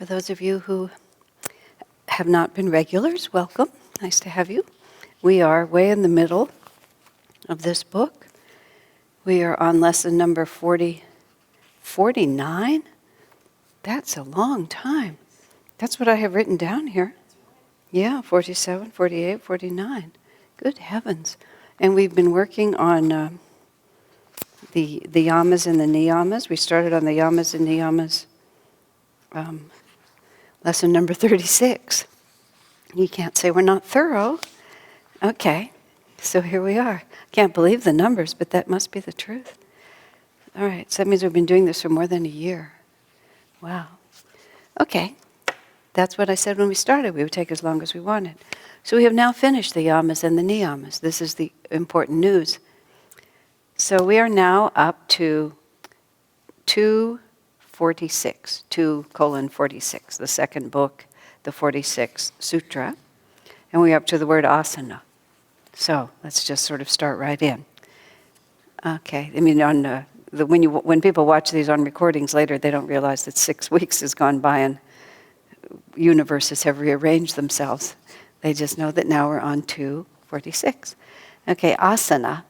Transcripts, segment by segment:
For those of you who have not been regulars, welcome. Nice to have you. We are way in the middle of this book. We are on lesson number 49. That's a long time. That's what I have written down here. Yeah, 47, 48, 49. Good heavens. And we've been working on the yamas and the niyamas. We started on the yamas and niyamas lesson number 36. You can't say we're not thorough. Okay, so here we are. Can't believe the numbers, but that must be the truth. All right, so that means we've been doing this for more than a year. Wow. Okay, that's what I said when we started. We would take as long as we wanted. So we have now finished the yamas and the niyamas. This is the important news. So we are now up to 2:46, 2:46, the second book, the 46th Sutra. And we're up to the word asana. So let's just sort of start right in. Okay, I mean, when people watch these on recordings later, they don't realize that 6 weeks has gone by and universes have rearranged themselves. They just know that now we're on 2:46. Okay, asana,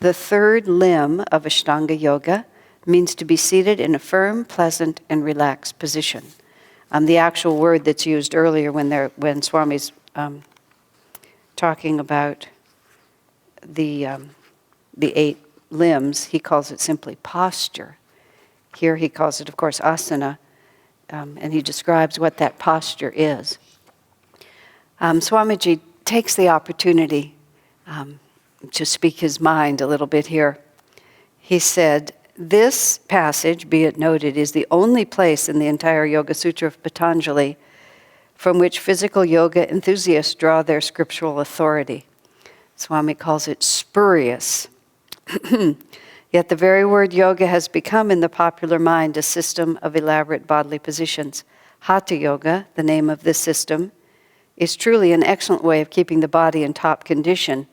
the third limb of Ashtanga Yoga, means to be seated in a firm, pleasant, and relaxed position. The actual word that's used earlier when Swami's talking about the 8 limbs, he calls it simply posture. Here he calls it, of course, asana, and he describes what that posture is. Swamiji takes the opportunity to speak his mind a little bit here. He said, this passage, be it noted, is the only place in the entire Yoga Sutra of Patanjali from which physical yoga enthusiasts draw their scriptural authority. Swami calls it spurious. Yet the very word yoga has become in the popular mind a system of elaborate bodily positions. Hatha Yoga, the name of this system, is truly an excellent way of keeping the body in top condition,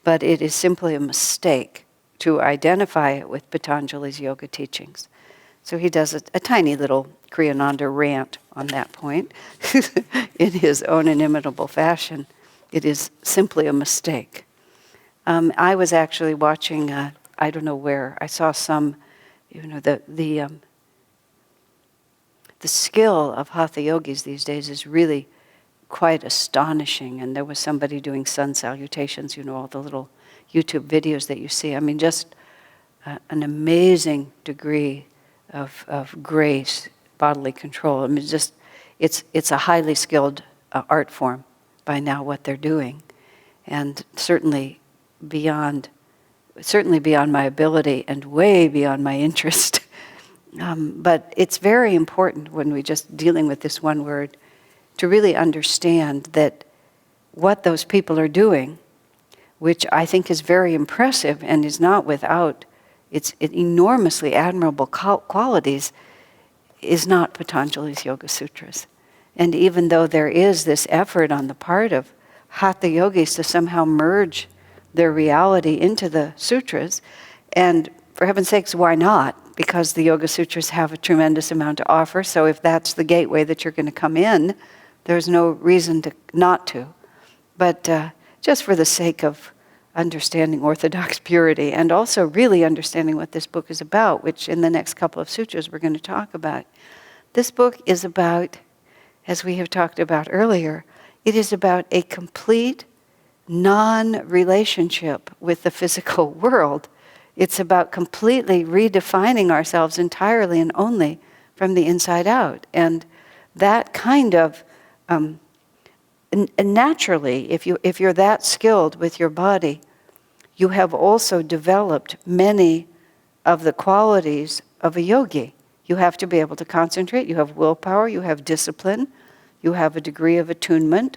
but it is simply a mistake to identify it with Patanjali's yoga teachings. So he does a tiny little Kriyananda rant on that point in his own inimitable fashion. It is simply a mistake. I was actually watching, I don't know where, I saw some, the skill of Hatha yogis these days is really quite astonishing. And there was somebody doing sun salutations, all the little YouTube videos that you see. I mean, just an amazing degree of grace, bodily control. I mean, it's a highly skilled art form by now, what they're doing. And certainly beyond my ability and way beyond my interest. But it's very important when we're just dealing with this one word to really understand that what those people are doing, which I think is very impressive and is not without its enormously admirable qualities, is not Patanjali's Yoga Sutras. And even though there is this effort on the part of Hatha yogis to somehow merge their reality into the sutras, and for heaven's sakes, why not? Because the Yoga Sutras have a tremendous amount to offer, so if that's the gateway that you're going to come in, there's no reason not to. But just for the sake of understanding orthodox purity and also really understanding what this book is about, which in the next couple of sutras we're going to talk about. This book is about, as we have talked about earlier, it is about a complete non-relationship with the physical world. It's about completely redefining ourselves entirely and only from the inside out. And that kind of and naturally, if you're that skilled with your body, you have also developed many of the qualities of a yogi. You have to be able to concentrate, you have willpower, you have discipline, you have a degree of attunement,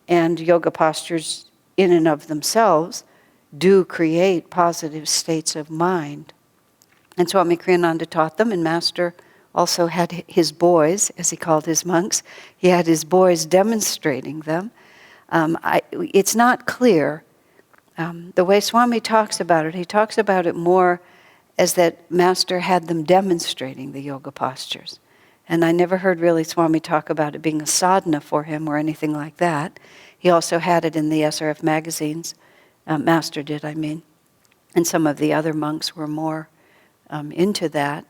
and yoga postures in and of themselves do create positive states of mind. And Swami Kriyananda taught them, and Master also had his boys, as he called his monks, he had his boys demonstrating them. It's not clear. The way Swami talks about it, he talks about it more as that Master had them demonstrating the yoga postures. And I never heard really Swami talk about it being a sadhana for him or anything like that. He also had it in the SRF magazines. Master did, I mean. And some of the other monks were more into that.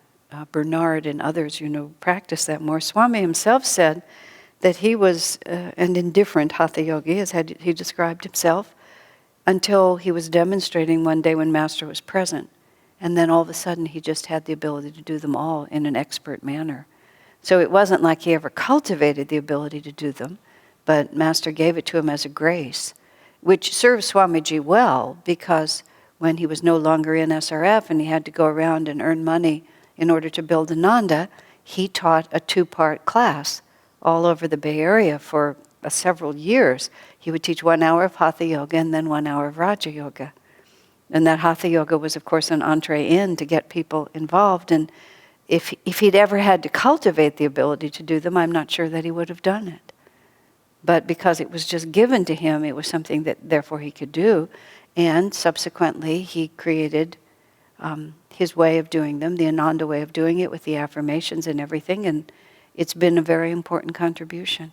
Bernard and others, practiced that more. Swami himself said that he was an indifferent Hatha yogi, as he described himself, until he was demonstrating one day when Master was present. And then all of a sudden he just had the ability to do them all in an expert manner. So it wasn't like he ever cultivated the ability to do them, but Master gave it to him as a grace, which served Swamiji well, because when he was no longer in SRF and he had to go around and earn money in order to build Ananda, he taught a 2-part class all over the Bay Area for several years. He would teach 1 hour of Hatha Yoga and then 1 hour of Raja Yoga. And that Hatha Yoga was, of course, an entree in to get people involved. And if he'd ever had to cultivate the ability to do them, I'm not sure that he would have done it. But because it was just given to him, it was something that therefore he could do. And subsequently, he created his way of doing them, the Ananda way of doing it with the affirmations and everything. And it's been a very important contribution.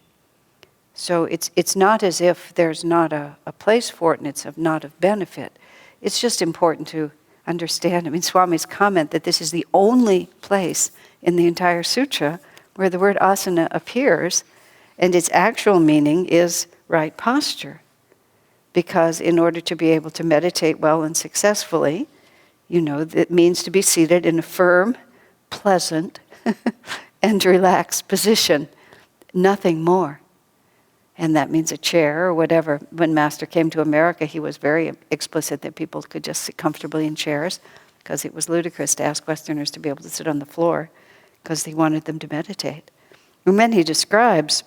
So it's not as if there's not a place for it and it's not of benefit. It's just important to understand. I mean, Swami's comment that this is the only place in the entire sutra where the word asana appears, and its actual meaning is right posture. Because in order to be able to meditate well and successfully, it means to be seated in a firm, pleasant, and relaxed position. Nothing more. And that means a chair or whatever. When Master came to America, he was very explicit that people could just sit comfortably in chairs, because it was ludicrous to ask Westerners to be able to sit on the floor, because he wanted them to meditate. And then he describes,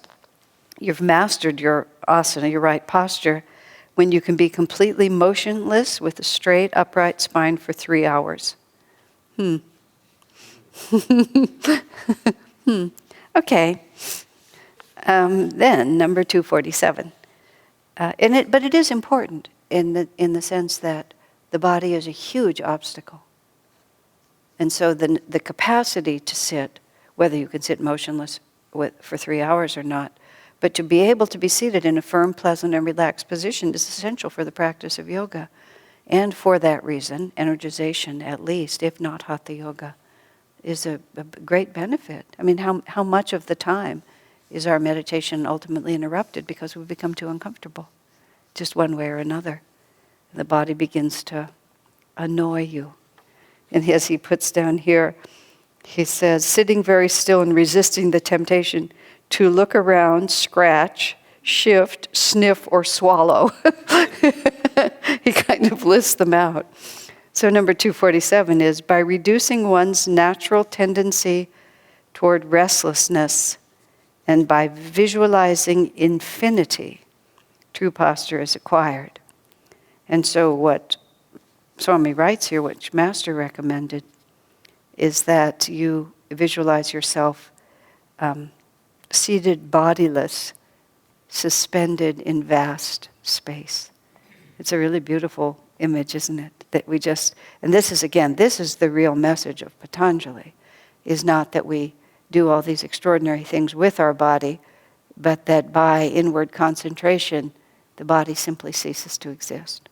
you've mastered your asana, your right posture, when you can be completely motionless with a straight, upright spine for 3 hours. Okay. Then, number 247. But it is important in the sense that the body is a huge obstacle. And so the capacity to sit, whether you can sit motionless for 3 hours or not, but to be able to be seated in a firm, pleasant, and relaxed position is essential for the practice of yoga. And for that reason, energization, at least, if not Hatha Yoga, is a great benefit. I mean, how much of the time is our meditation ultimately interrupted because we become too uncomfortable, just one way or another? The body begins to annoy you. And as he puts down here, he says, sitting very still and resisting the temptation to look around, scratch, shift, sniff, or swallow. He kind of lists them out. So number 247 is, by reducing one's natural tendency toward restlessness and by visualizing infinity, true posture is acquired. And so what Swami writes here, which Master recommended, is that you visualize yourself seated bodiless, suspended in vast space. It's a really beautiful image, isn't it? That we just, and this is the real message of Patanjali, is not that we do all these extraordinary things with our body, but that by inward concentration, the body simply ceases to exist.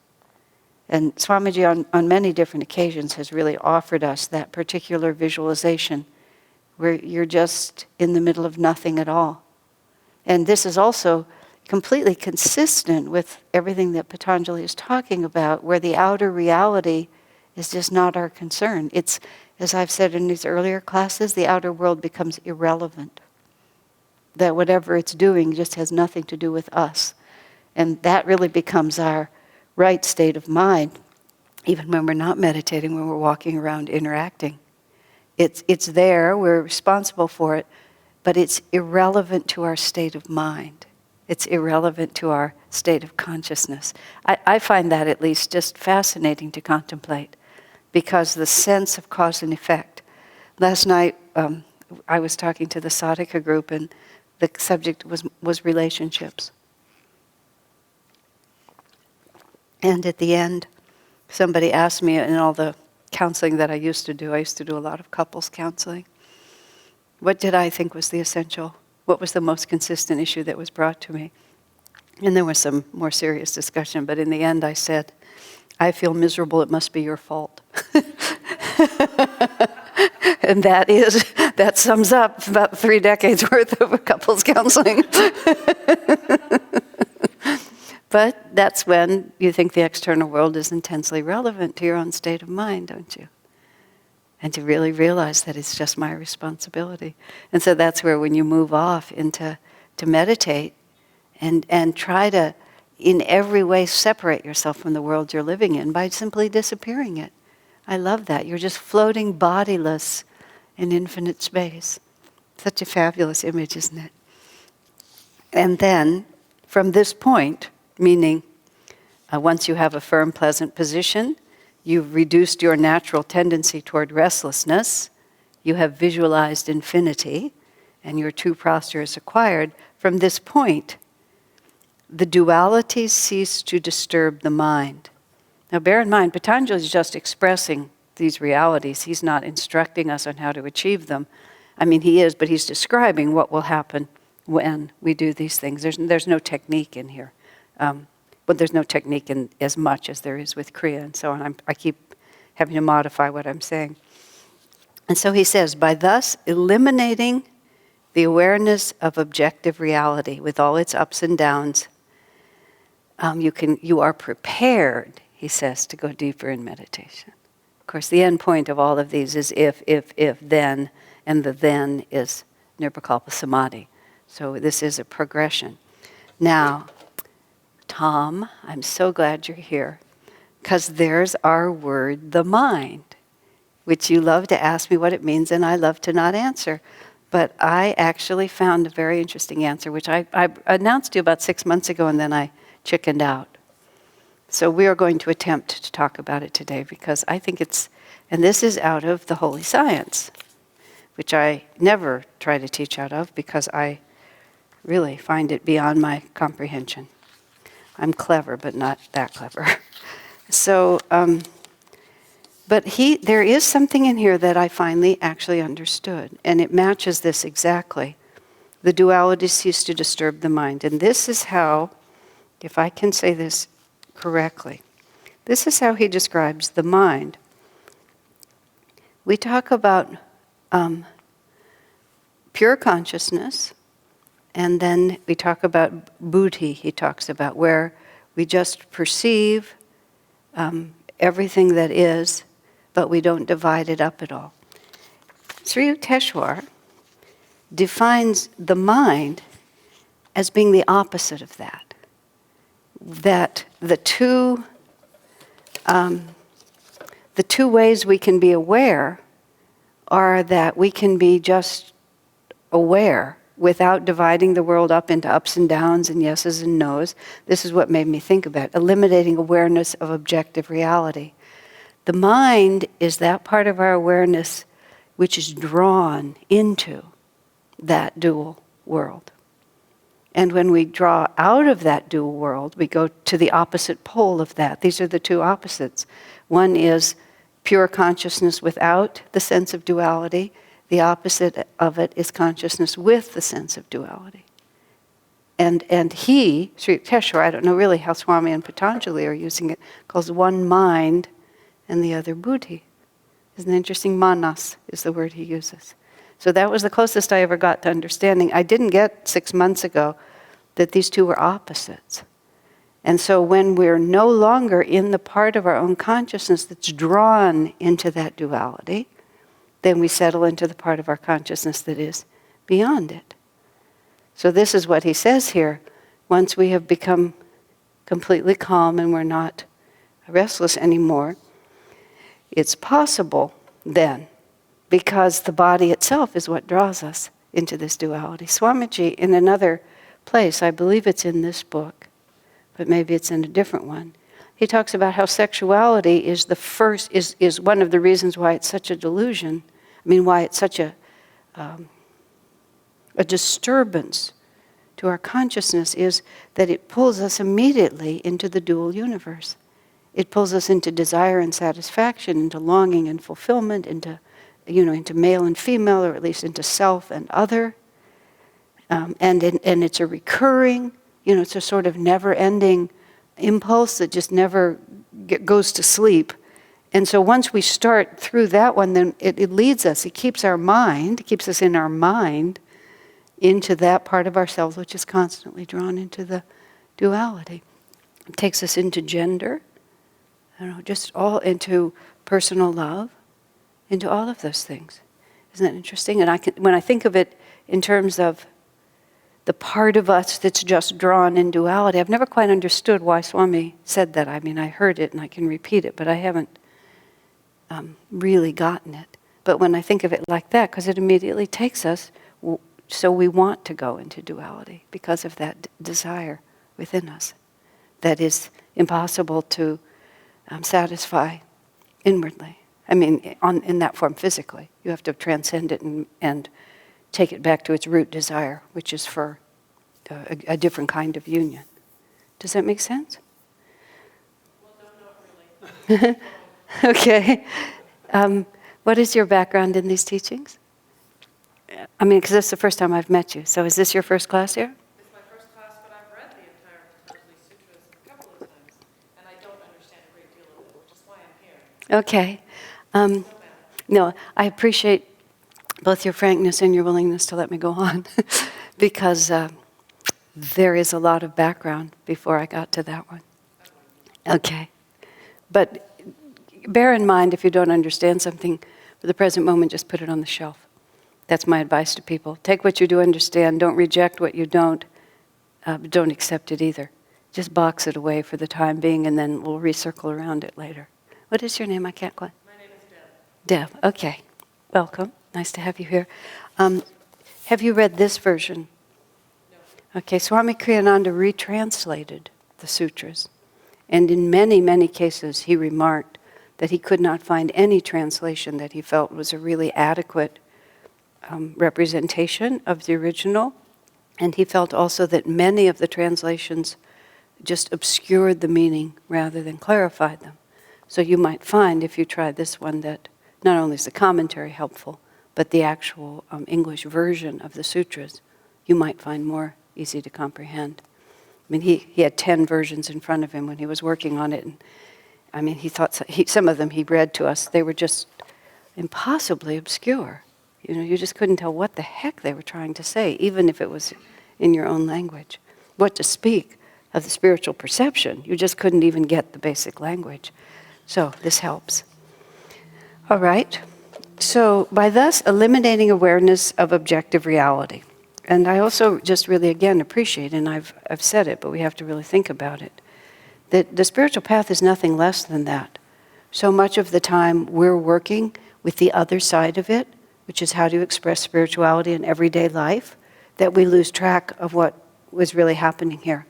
And Swamiji on many different occasions has really offered us that particular visualization where you're just in the middle of nothing at all. And this is also completely consistent with everything that Patanjali is talking about, where the outer reality is just not our concern. It's, as I've said in these earlier classes, the outer world becomes irrelevant. That whatever it's doing just has nothing to do with us. And that really becomes our right state of mind, even when we're not meditating, when we're walking around interacting. It's there, we're responsible for it, but it's irrelevant to our state of mind. It's irrelevant to our state of consciousness. I find that at least just fascinating to contemplate, because the sense of cause and effect. Last night I was talking to the sadhaka group, and the subject was relationships. And at the end, somebody asked me, in all the counseling that I used to do a lot of couples counseling, What did I think was the essential? What was the most consistent issue that was brought to me? And there was some more serious discussion, but in the end I said, I feel miserable, it must be your fault. And that sums up about 3 decades worth of couples counseling. But that's when you think the external world is intensely relevant to your own state of mind, don't you? And to really realize that it's just my responsibility. And so that's where when you move off into to meditate and try to in every way separate yourself from the world you're living in by simply disappearing it. I love that. You're just floating bodiless in infinite space. Such a fabulous image, isn't it? And then, from this point, meaning once you have a firm, pleasant position, you've reduced your natural tendency toward restlessness, you have visualized infinity, and your true posture is acquired. From this point, the dualities cease to disturb the mind. Now bear in mind, Patanjali is just expressing these realities. He's not instructing us on how to achieve them. I mean, he is, but he's describing what will happen when we do these things. There's no technique in here. But there's no technique in as much as there is with Kriya and so on. I keep having to modify what I'm saying. And so he says, by thus eliminating the awareness of objective reality with all its ups and downs, you are prepared, he says, to go deeper in meditation. Of course, the end point of all of these is if, then, and the then is nirvikalpa samadhi. So this is a progression. Now, Tom, I'm so glad you're here, because there's our word, the mind, which you love to ask me what it means, and I love to not answer. But I actually found a very interesting answer, which I announced to you about 6 months ago, and then I chickened out. So we are going to attempt to talk about it today, because I think and this is out of the holy science, which I never try to teach out of, because I really find it beyond my comprehension. I'm clever, but not that clever. So, but there is something in here that I finally actually understood, and it matches this exactly. The duality cease to disturb the mind. And this is how, if I can say this correctly, this is how he describes the mind. We talk about pure consciousness, and then we talk about buddhi, he talks about, where we just perceive everything that is, but we don't divide it up at all. Sri Yukteswar defines the mind as being the opposite of that. That the two ways we can be aware are that we can be just aware without dividing the world up into ups and downs and yeses and nos. This is what made me think about eliminating awareness of objective reality. The mind is that part of our awareness which is drawn into that dual world. And when we draw out of that dual world, we go to the opposite pole of that. These are the two opposites. One is pure consciousness without the sense of duality. The opposite of it is consciousness with the sense of duality. And he, Sri Yukteswar, I don't know really how Swami and Patanjali are using it, calls one mind and the other buddhi. Isn't it interesting? Manas is the word he uses. So that was the closest I ever got to understanding. I didn't get 6 months ago that these two were opposites. And so when we're no longer in the part of our own consciousness that's drawn into that duality, then we settle into the part of our consciousness that is beyond it. So this is what he says here. Once we have become completely calm and we're not restless anymore, it's possible then, because the body itself is what draws us into this duality. Swamiji, in another place, I believe it's in this book, but maybe it's in a different one, he talks about how sexuality is is one of the reasons why it's such a delusion. I mean, why it's such a disturbance to our consciousness is that it pulls us immediately into the dual universe. It pulls us into desire and satisfaction, into longing and fulfillment, into into male and female, or at least into self and other. And it's a recurring, it's a sort of never-ending impulse that just never goes to sleep. And so once we start through that one, then it leads us, it keeps us in our mind into that part of ourselves which is constantly drawn into the duality. It takes us into gender, just all into personal love, into all of those things. Isn't that interesting? And when I think of it in terms of the part of us that's just drawn in duality, I've never quite understood why Swami said that. I mean, I heard it and I can repeat it, but I haven't really gotten it. But when I think of it like that, because it immediately takes us, so we want to go into duality because of that desire within us that is impossible to satisfy inwardly. I mean, in that form physically. You have to transcend it and take it back to its root desire, which is for a different kind of union. Does that make sense? Well, no, not really. Okay. What is your background in these teachings? I mean, because this is the first time I've met you. So is this your first class here? It's my first class, but I've read the entire Patanjali Sutras a couple of times, and I don't understand a great deal of it, which is why I'm here. Okay. No, I appreciate both your frankness and your willingness to let me go on, because there is a lot of background before I got to that one. Okay. But bear in mind, if you don't understand something, for the present moment, just put it on the shelf. That's my advice to people. Take what you do understand. Don't reject what you don't. Don't accept it either. Just box it away for the time being, and then we'll recircle around it later. What is your name? I can't quite. My name is Deb. Deb. Okay. Welcome. Nice to have you here. Have you read this version? No. Okay. Swami Kriyananda retranslated the sutras. And in many, many cases, he remarked that he could not find any translation that he felt was a really adequate representation of the original. And he felt also that many of the translations just obscured the meaning rather than clarified them. So you might find, if you try this one, that not only is the commentary helpful, but the actual English version of the sutras you might find more easy to comprehend. I mean, he had 10 versions in front of him when he was working on it. And, I mean, he thought some of them he read to us, they were just impossibly obscure. You just couldn't tell what the heck they were trying to say, even if it was in your own language. What to speak of the spiritual perception, you just couldn't even get the basic language. So this helps. All right. So by thus eliminating awareness of objective reality, and I also just really, again, appreciate, and I've said it, but we have to really think about it, that the spiritual path is nothing less than that. So much of the time we're working with the other side of it, which is how to express spirituality in everyday life, that we lose track of what was really happening here,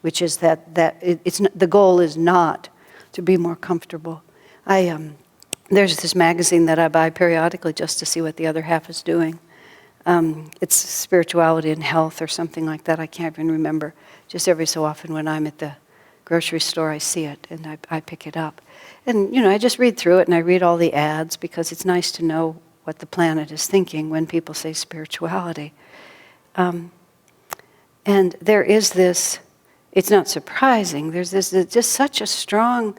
which is that the goal is not to be more comfortable. There's this magazine that I buy periodically just to see what the other half is doing. It's Spirituality and Health or something like that. I can't even remember. Just every so often when I'm at the grocery store, I see it and I pick it up. And, I just read through it and I read all the ads because it's nice to know what the planet is thinking when people say spirituality. And there is this, it's not surprising, there's this just such a strong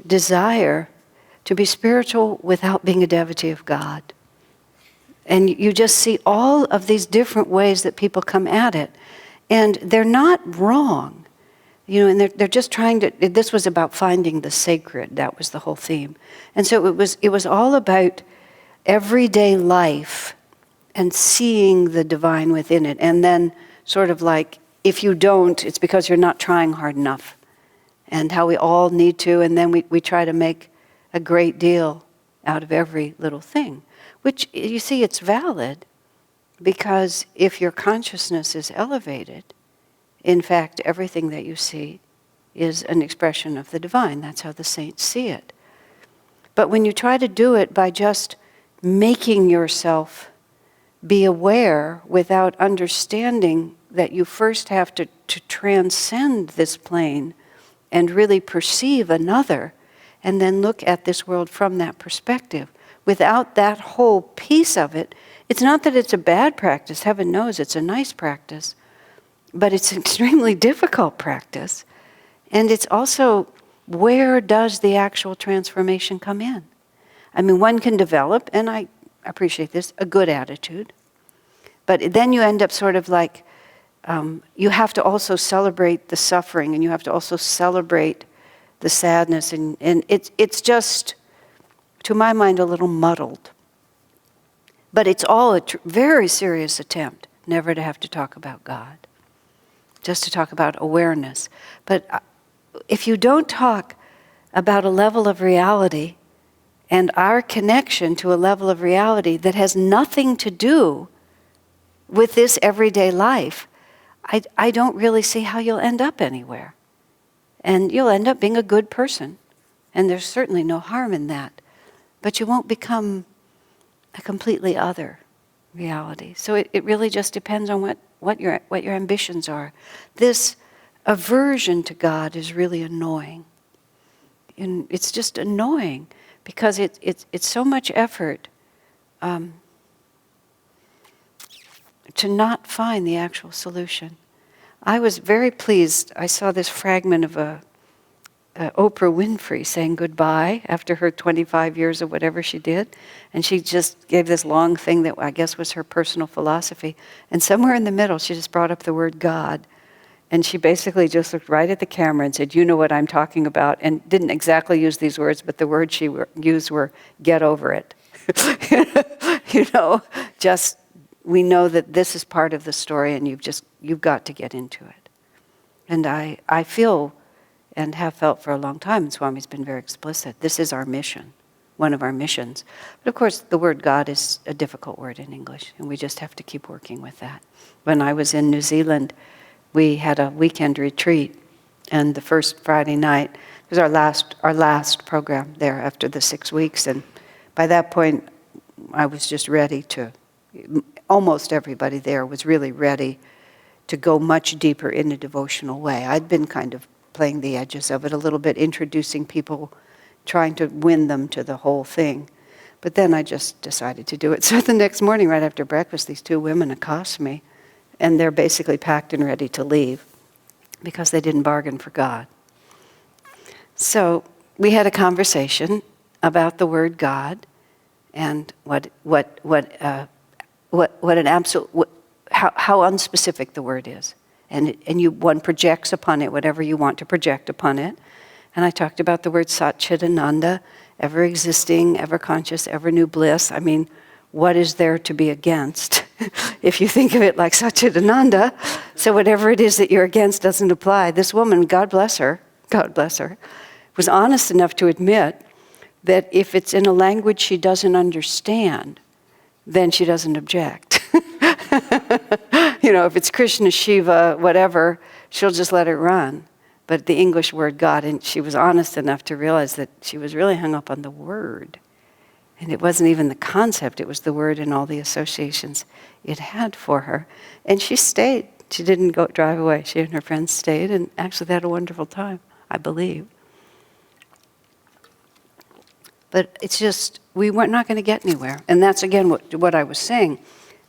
desire to be spiritual without being a devotee of God. And you just see all of these different ways that people come at it. And they're not wrong. And they're just trying to, this was about finding the sacred, that was the whole theme. And so it was all about everyday life and seeing the divine within it. And then sort of like, if you don't, it's because you're not trying hard enough. And how we all need to, and then we try to make a great deal out of every little thing. Which, you see, it's valid, because if your consciousness is elevated, in fact, everything that you see is an expression of the divine. That's how the saints see it. But when you try to do it by just making yourself be aware without understanding that you first have to transcend this plane and really perceive another, and then look at this world from that perspective. Without that whole piece of it, it's not that it's a bad practice. Heaven knows it's a nice practice. But it's an extremely difficult practice. And it's also, where does the actual transformation come in? I mean, one can develop, and I appreciate this, a good attitude. But then you end up sort of like, you have to also celebrate the suffering, and you have to also celebrate the sadness. And it's just, to my mind, a little muddled. But it's all a very serious attempt never to have to talk about God, just to talk about awareness. But if you don't talk about a level of reality and our connection to a level of reality that has nothing to do with this everyday life, I don't really see how you'll end up anywhere. And you'll end up being a good person. And there's certainly no harm in that. But you won't become a completely other reality. So it really just depends on what your ambitions are. This aversion to God is really annoying. And it's just annoying because it's so much effort to not find the actual solution. I was very pleased. I saw this fragment of Oprah Winfrey saying goodbye after her 25 years of whatever she did. And she just gave this long thing that I guess was her personal philosophy. And somewhere in the middle, she just brought up the word God. And she basically just looked right at the camera and said, you know what I'm talking about. And didn't exactly use these words, but the words she used were, get over it. Just, we know that this is part of the story and you've got to get into it. And I feel and have felt for a long time, and Swami's been very explicit, this is our mission, one of our missions. But of course, the word God is a difficult word in English, and we just have to keep working with that. When I was in New Zealand, we had a weekend retreat, and the first Friday night was our last program there after the 6 weeks, and by that point, I was just ready to, almost everybody there was really ready to go much deeper in a devotional way. I'd been kind of playing the edges of it a little bit, introducing people, trying to win them to the whole thing. But then I just decided to do it. So the next morning, right after breakfast, these two women accost me, and they're basically packed and ready to leave because they didn't bargain for God. So we had a conversation about the word God and how unspecific the word is. And one projects upon it whatever you want to project upon it. And I talked about the word Satchidananda, ever existing, ever conscious, ever new bliss. I mean, what is there to be against if you think of it like Satchidananda? So whatever it is that you're against doesn't apply. This woman, God bless her, was honest enough to admit that if it's in a language she doesn't understand, then she doesn't object. If it's Krishna, Shiva, whatever, she'll just let it run. But the English word God, and she was honest enough to realize that she was really hung up on the word. And it wasn't even the concept, it was the word and all the associations it had for her. And she stayed. She didn't drive away. She and her friends stayed, and actually they had a wonderful time, I believe. But it's just, we weren't not going to get anywhere. And that's, again, what I was saying.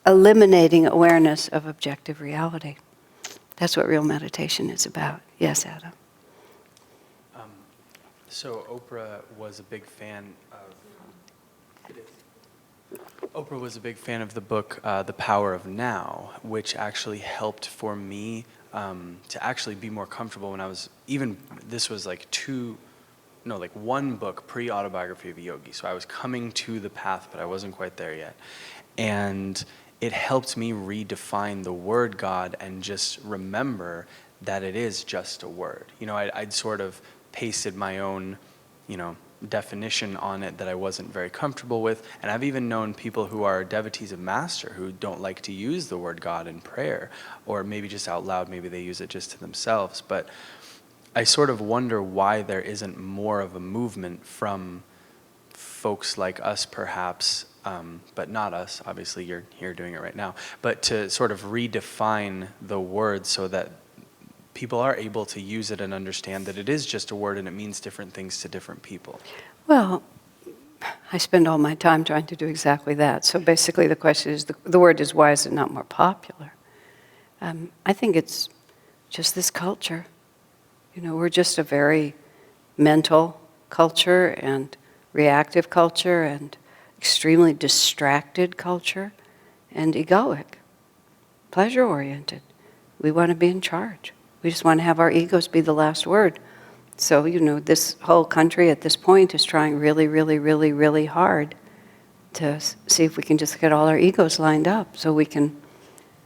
Eliminating awareness of objective reality. That's what real meditation is about. Yes, Adam? So Oprah was a big fan of the book The Power of Now, which actually helped for me to actually be more comfortable when I was, this was one book pre-autobiography of a yogi. So I was coming to the path, but I wasn't quite there yet. And it helped me redefine the word God and just remember that it is just a word. I'd sort of pasted my own, definition on it that I wasn't very comfortable with. And I've even known people who are devotees of Master who don't like to use the word God in prayer, or maybe just out loud, maybe they use it just to themselves. But I sort of wonder why there isn't more of a movement from folks like us, perhaps, but not us, obviously you're here doing it right now, but to sort of redefine the word so that people are able to use it and understand that it is just a word and it means different things to different people. Well, I spend all my time trying to do exactly that. So basically the question is, the word is, why is it not more popular? I think it's just this culture. We're just a very mental culture and reactive culture and extremely distracted culture and egoic, pleasure-oriented. We want to be in charge. We just want to have our egos be the last word. So, this whole country at this point is trying really, really, really, really hard to see if we can just get all our egos lined up so we can,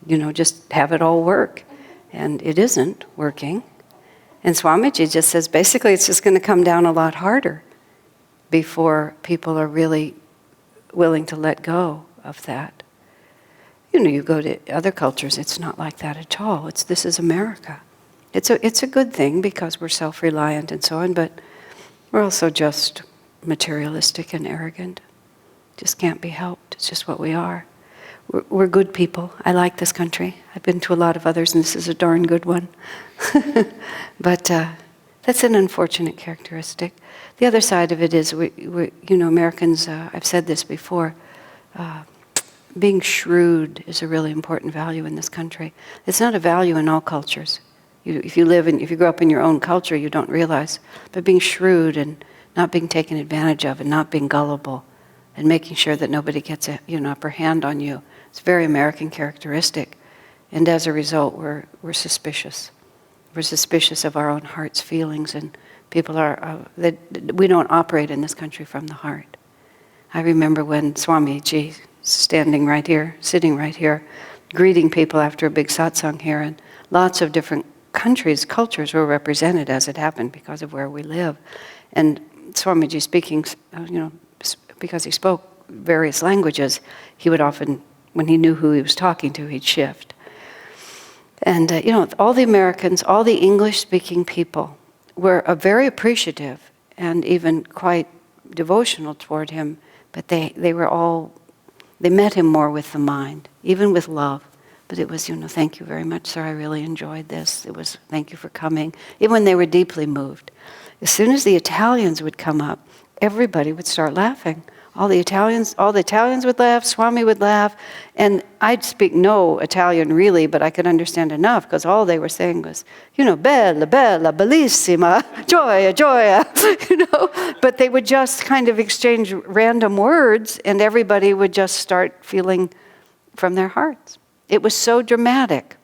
just have it all work. And it isn't working. And Swamiji just says, basically, it's just going to come down a lot harder before people are really willing to let go of that. You go to other cultures, it's not like that at all. This is America. It's a good thing because we're self-reliant and so on, but we're also just materialistic and arrogant. Just can't be helped. It's just what we are. We're good people. I like this country. I've been to a lot of others, and this is a darn good one. But that's an unfortunate characteristic. The other side of it is, we Americans, I've said this before, being shrewd is a really important value in this country. It's not a value in all cultures. If you grow up in your own culture, you don't realize. But being shrewd and not being taken advantage of and not being gullible and making sure that nobody gets an upper hand on you, it's a very American characteristic. And as a result, we're suspicious. We're suspicious of our own heart's feelings, and people we don't operate in this country from the heart. I remember when Swamiji, sitting right here, greeting people after a big satsang here, and lots of different cultures were represented as it happened because of where we live. And Swamiji speaking, because he spoke various languages, he would often, when he knew who he was talking to, he'd shift. And, all the Americans, all the English-speaking people were very appreciative and even quite devotional toward him, but they met him more with the mind, even with love. But it was, thank you very much, sir, I really enjoyed this. It was, thank you for coming, even when they were deeply moved. As soon as the Italians would come up, everybody would start laughing. All the Italians would laugh, Swami would laugh, and I'd speak no Italian really, but I could understand enough, because all they were saying was, bella, bella, bellissima, gioia, gioia, but they would just kind of exchange random words, and everybody would just start feeling from their hearts. It was so dramatic,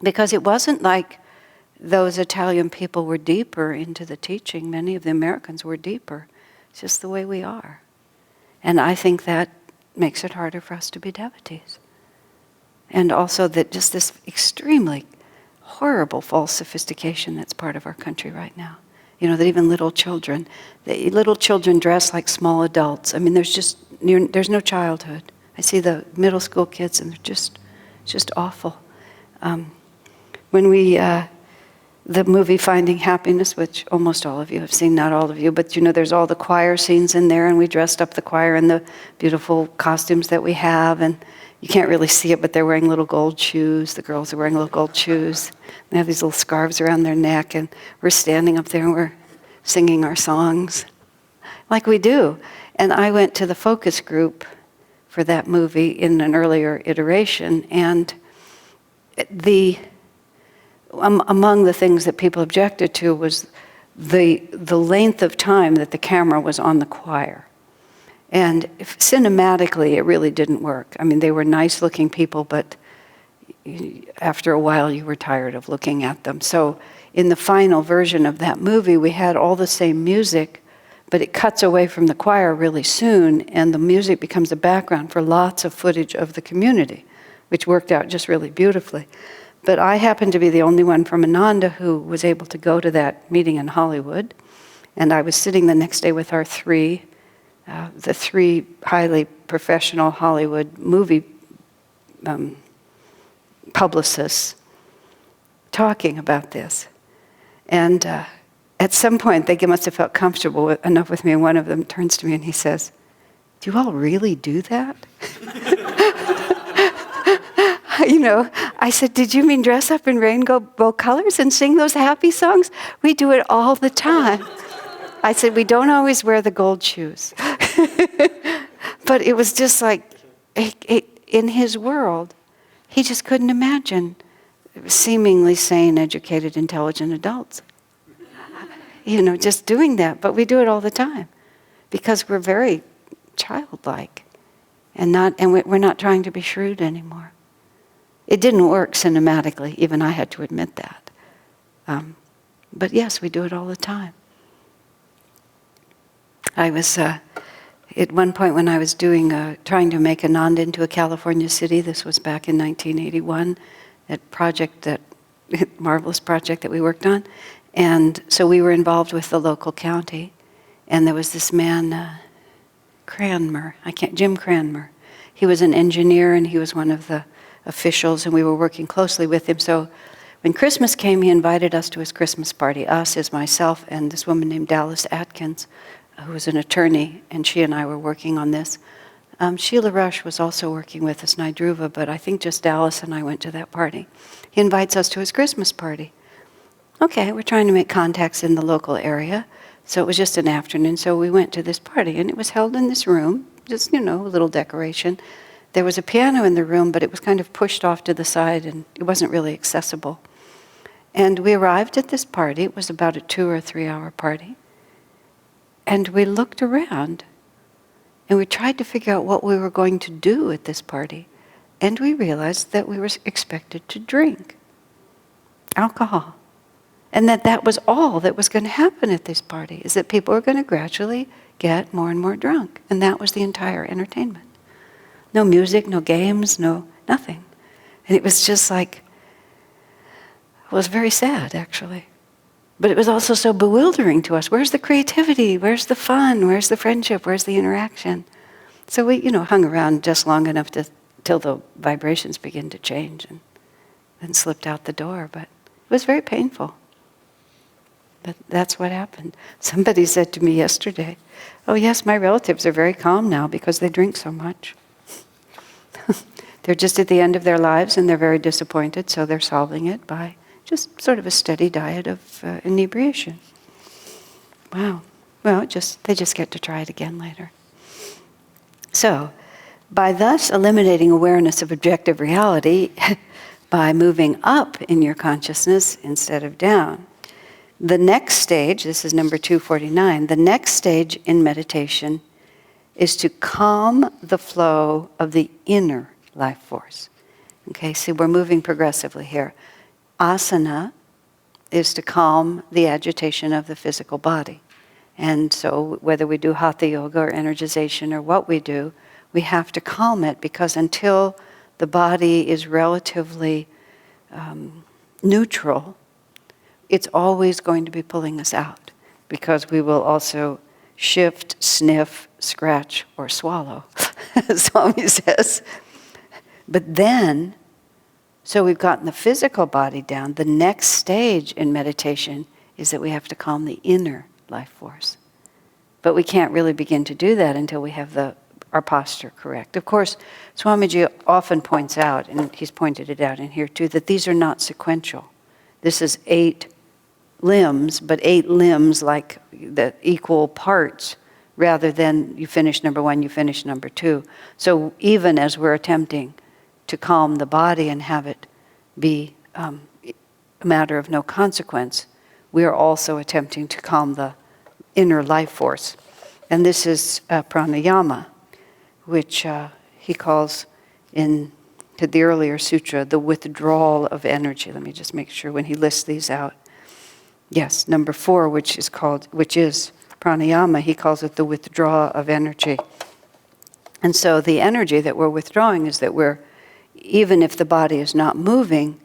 because it wasn't like those Italian people were deeper into the teaching. Many of the Americans were deeper. It's just the way we are. And I think that makes it harder for us to be devotees. And also that just this extremely horrible false sophistication that's part of our country right now. That even little children dress like small adults. I mean, there's no childhood. I see the middle school kids, and it's just awful. When the movie Finding Happiness, which almost all of you have seen, not all of you, but there's all the choir scenes in there, and we dressed up the choir in the beautiful costumes that we have, and you can't really see it, but they're wearing little gold shoes. The girls are wearing little gold shoes. They have these little scarves around their neck, and we're standing up there and we're singing our songs like we do. And I went to the focus group for that movie in an earlier iteration, and among the things that people objected to was the length of time that the camera was on the choir. And cinematically, it really didn't work. I mean, they were nice-looking people, but after a while, you were tired of looking at them. So in the final version of that movie, we had all the same music, but it cuts away from the choir really soon, and the music becomes a background for lots of footage of the community, which worked out just really beautifully. But I happened to be the only one from Ananda who was able to go to that meeting in Hollywood. And I was sitting the next day with our three highly professional Hollywood movie publicists talking about this. And at some point, they must have felt comfortable enough with me, and one of them turns to me and he says, "Do you all really do that?" I said, did you mean dress up in rainbow colors and sing those happy songs? We do it all the time. I said, we don't always wear the gold shoes. But it was just like, in his world, he just couldn't imagine seemingly sane, educated, intelligent adults. Just doing that. But we do it all the time because we're very childlike and we're not trying to be shrewd anymore. It didn't work cinematically. Even I had to admit that. But yes, we do it all the time. I was, at one point when I was trying to make Ananda into a California city, this was back in 1981, that marvelous project that we worked on. And so we were involved with the local county. And there was this man, Jim Cranmer. He was an engineer and he was one of the officials, and we were working closely with him. So when Christmas came, he invited us to his Christmas party, us as myself and this woman named Dallas Atkins, who was an attorney, and she and I were working on this. Sheila Rush was also working with us, Nidruva, but I think just Dallas and I went to that party. He invites us to his Christmas party. Okay, we're trying to make contacts in the local area, so it was just an afternoon, so we went to this party, and it was held in this room, just, a little decoration. There was a piano in the room, but it was kind of pushed off to the side, and it wasn't really accessible. And we arrived at this party. It was about a 2 or 3 hour party. And we looked around, and we tried to figure out what we were going to do at this party. And we realized that we were expected to drink alcohol. And that was all that was going to happen at this party, is that people were going to gradually get more and more drunk. And that was the entire entertainment. No music, no games, nothing. And it was just like, it was very sad, actually. But it was also so bewildering to us. Where's the creativity? Where's the fun? Where's the friendship? Where's the interaction? So we, hung around just long enough till the vibrations began to change, and then slipped out the door. But it was very painful. But that's what happened. Somebody said to me yesterday, oh yes, my relatives are very calm now because they drink so much. They're just at the end of their lives and they're very disappointed, so they're solving it by just sort of a steady diet of inebriation. Wow. Well, they just get to try it again later. So, by thus eliminating awareness of objective reality, by moving up in your consciousness instead of down, the next stage, this is number 249, the next stage in meditation is to calm the flow of the inner life force. Okay, see, we're moving progressively here. Asana is to calm the agitation of the physical body. And so whether we do Hatha Yoga or energization or what we do, we have to calm it, because until the body is relatively neutral, it's always going to be pulling us out, because we will also shift, sniff, scratch, or swallow, as Swami says. But then, so we've gotten the physical body down. The next stage in meditation is that we have to calm the inner life force. But we can't really begin to do that until we have our posture correct. Of course, Swamiji often points out, and he's pointed it out in here too, that these are not sequential. This is 8 limbs, but 8 limbs like the equal parts, rather than you finish number 1, you finish number 2. So even as we're attempting to calm the body and have it be a matter of no consequence, we are also attempting to calm the inner life force. And this is pranayama, which he calls in the earlier sutra the withdrawal of energy. Let me just make sure when he lists these out. Yes, number 4, which is pranayama, he calls it the withdrawal of energy. And so the energy that we're withdrawing is that even if the body is not moving,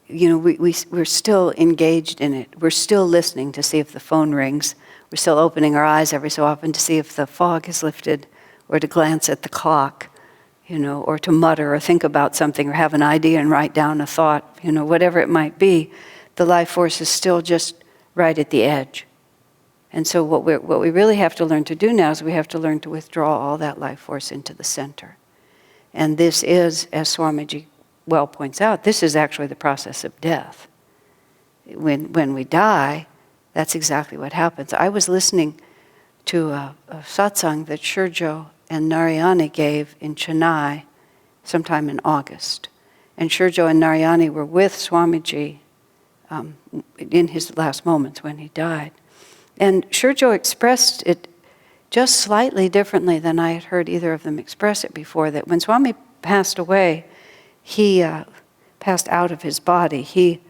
we're still engaged in it. We're still listening to see if the phone rings. We're still opening our eyes every so often to see if the fog is lifted, or to glance at the clock, or to mutter or think about something, or have an idea and write down a thought, whatever it might be. The life force is still just right at the edge. And so what we really have to learn to do now is we have to learn to withdraw all that life force into the center. And this is, as Swamiji well points out, this is actually the process of death. When we die, that's exactly what happens. I was listening to a satsang that Shurjo and Narayani gave in Chennai sometime in August. And Shurjo and Narayani were with Swamiji in his last moments when he died. And Shurjo expressed it just slightly differently than I had heard either of them express it before, that when Swami passed away, he passed out of his body. He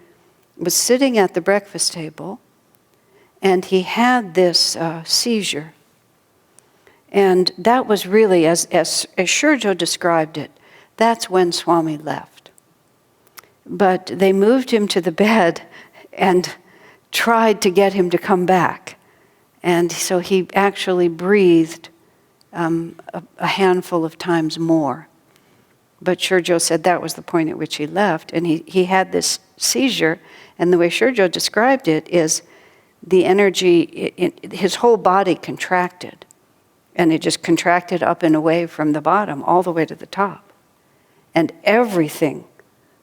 was sitting at the breakfast table, and he had this seizure. And that was really, as Shurjo described it, that's when Swami left. But they moved him to the bed and tried to get him to come back. And so he actually breathed a handful of times more. But Shurjo said that was the point at which he left. And he had this seizure, and the way Shurjo described it is the energy, his whole body contracted. And it just contracted up and away from the bottom all the way to the top. And everything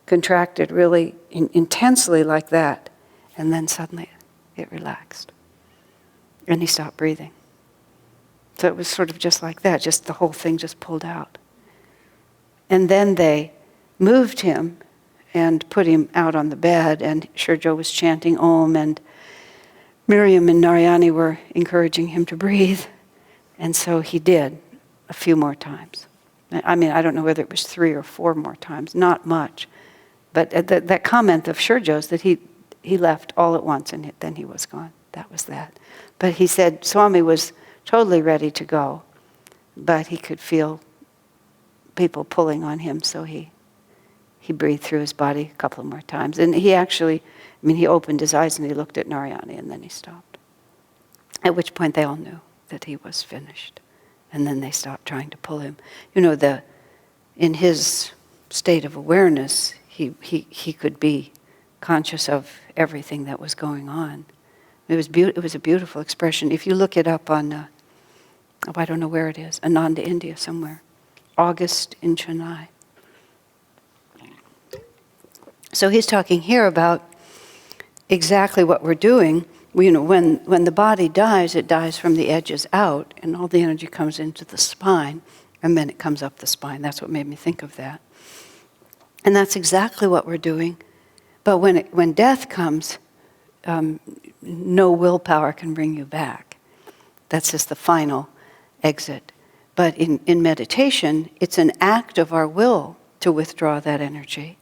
contracted really intensely like that. And then suddenly it relaxed. And he stopped breathing. So it was sort of just like that, just the whole thing just pulled out. And then they moved him and put him out on the bed, and Shurjo was chanting Om, and Miriam and Narayani were encouraging him to breathe. And so he did a few more times. I mean, I don't know whether it was 3 or 4 more times, not much. But that comment of Shurjo's that he left all at once and then he was gone. That was that. But he said Swami was totally ready to go, but he could feel people pulling on him, so he breathed through his body a couple more times. And he actually, he opened his eyes and he looked at Narayani, and then he stopped. At which point they all knew that he was finished. And then they stopped trying to pull him. In his state of awareness, he could be conscious of everything that was going on. It was a beautiful expression. If you look it up on, I don't know where it is, Ananda, India, somewhere. August in Chennai. So he's talking here about exactly what we're doing. When the body dies, it dies from the edges out, and all the energy comes into the spine, and then it comes up the spine. That's what made me think of that. And that's exactly what we're doing. But when death comes, no willpower can bring you back. That's just the final exit. But in meditation, it's an act of our will to withdraw that energy.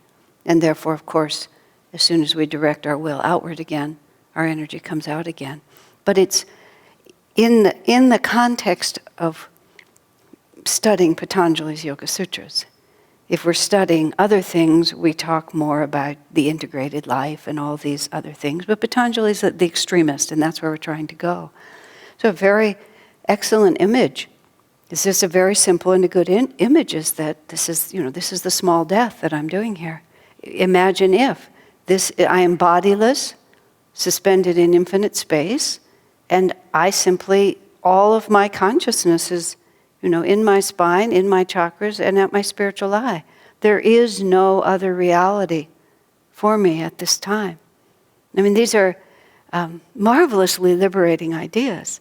And therefore, of course, as soon as we direct our will outward again, our energy comes out again. But it's in the context of studying Patanjali's Yoga Sutras. If we're studying other things, we talk more about the integrated life and all these other things. But Patanjali's the extremist, and that's where we're trying to go. So a very excellent image. It's just a very simple and a good image is that this is the small death that I'm doing here. Imagine if I am bodiless, suspended in infinite space, and I simply, all of my consciousness is, in my spine, in my chakras, and at my spiritual eye. There is no other reality for me at this time. These are marvelously liberating ideas.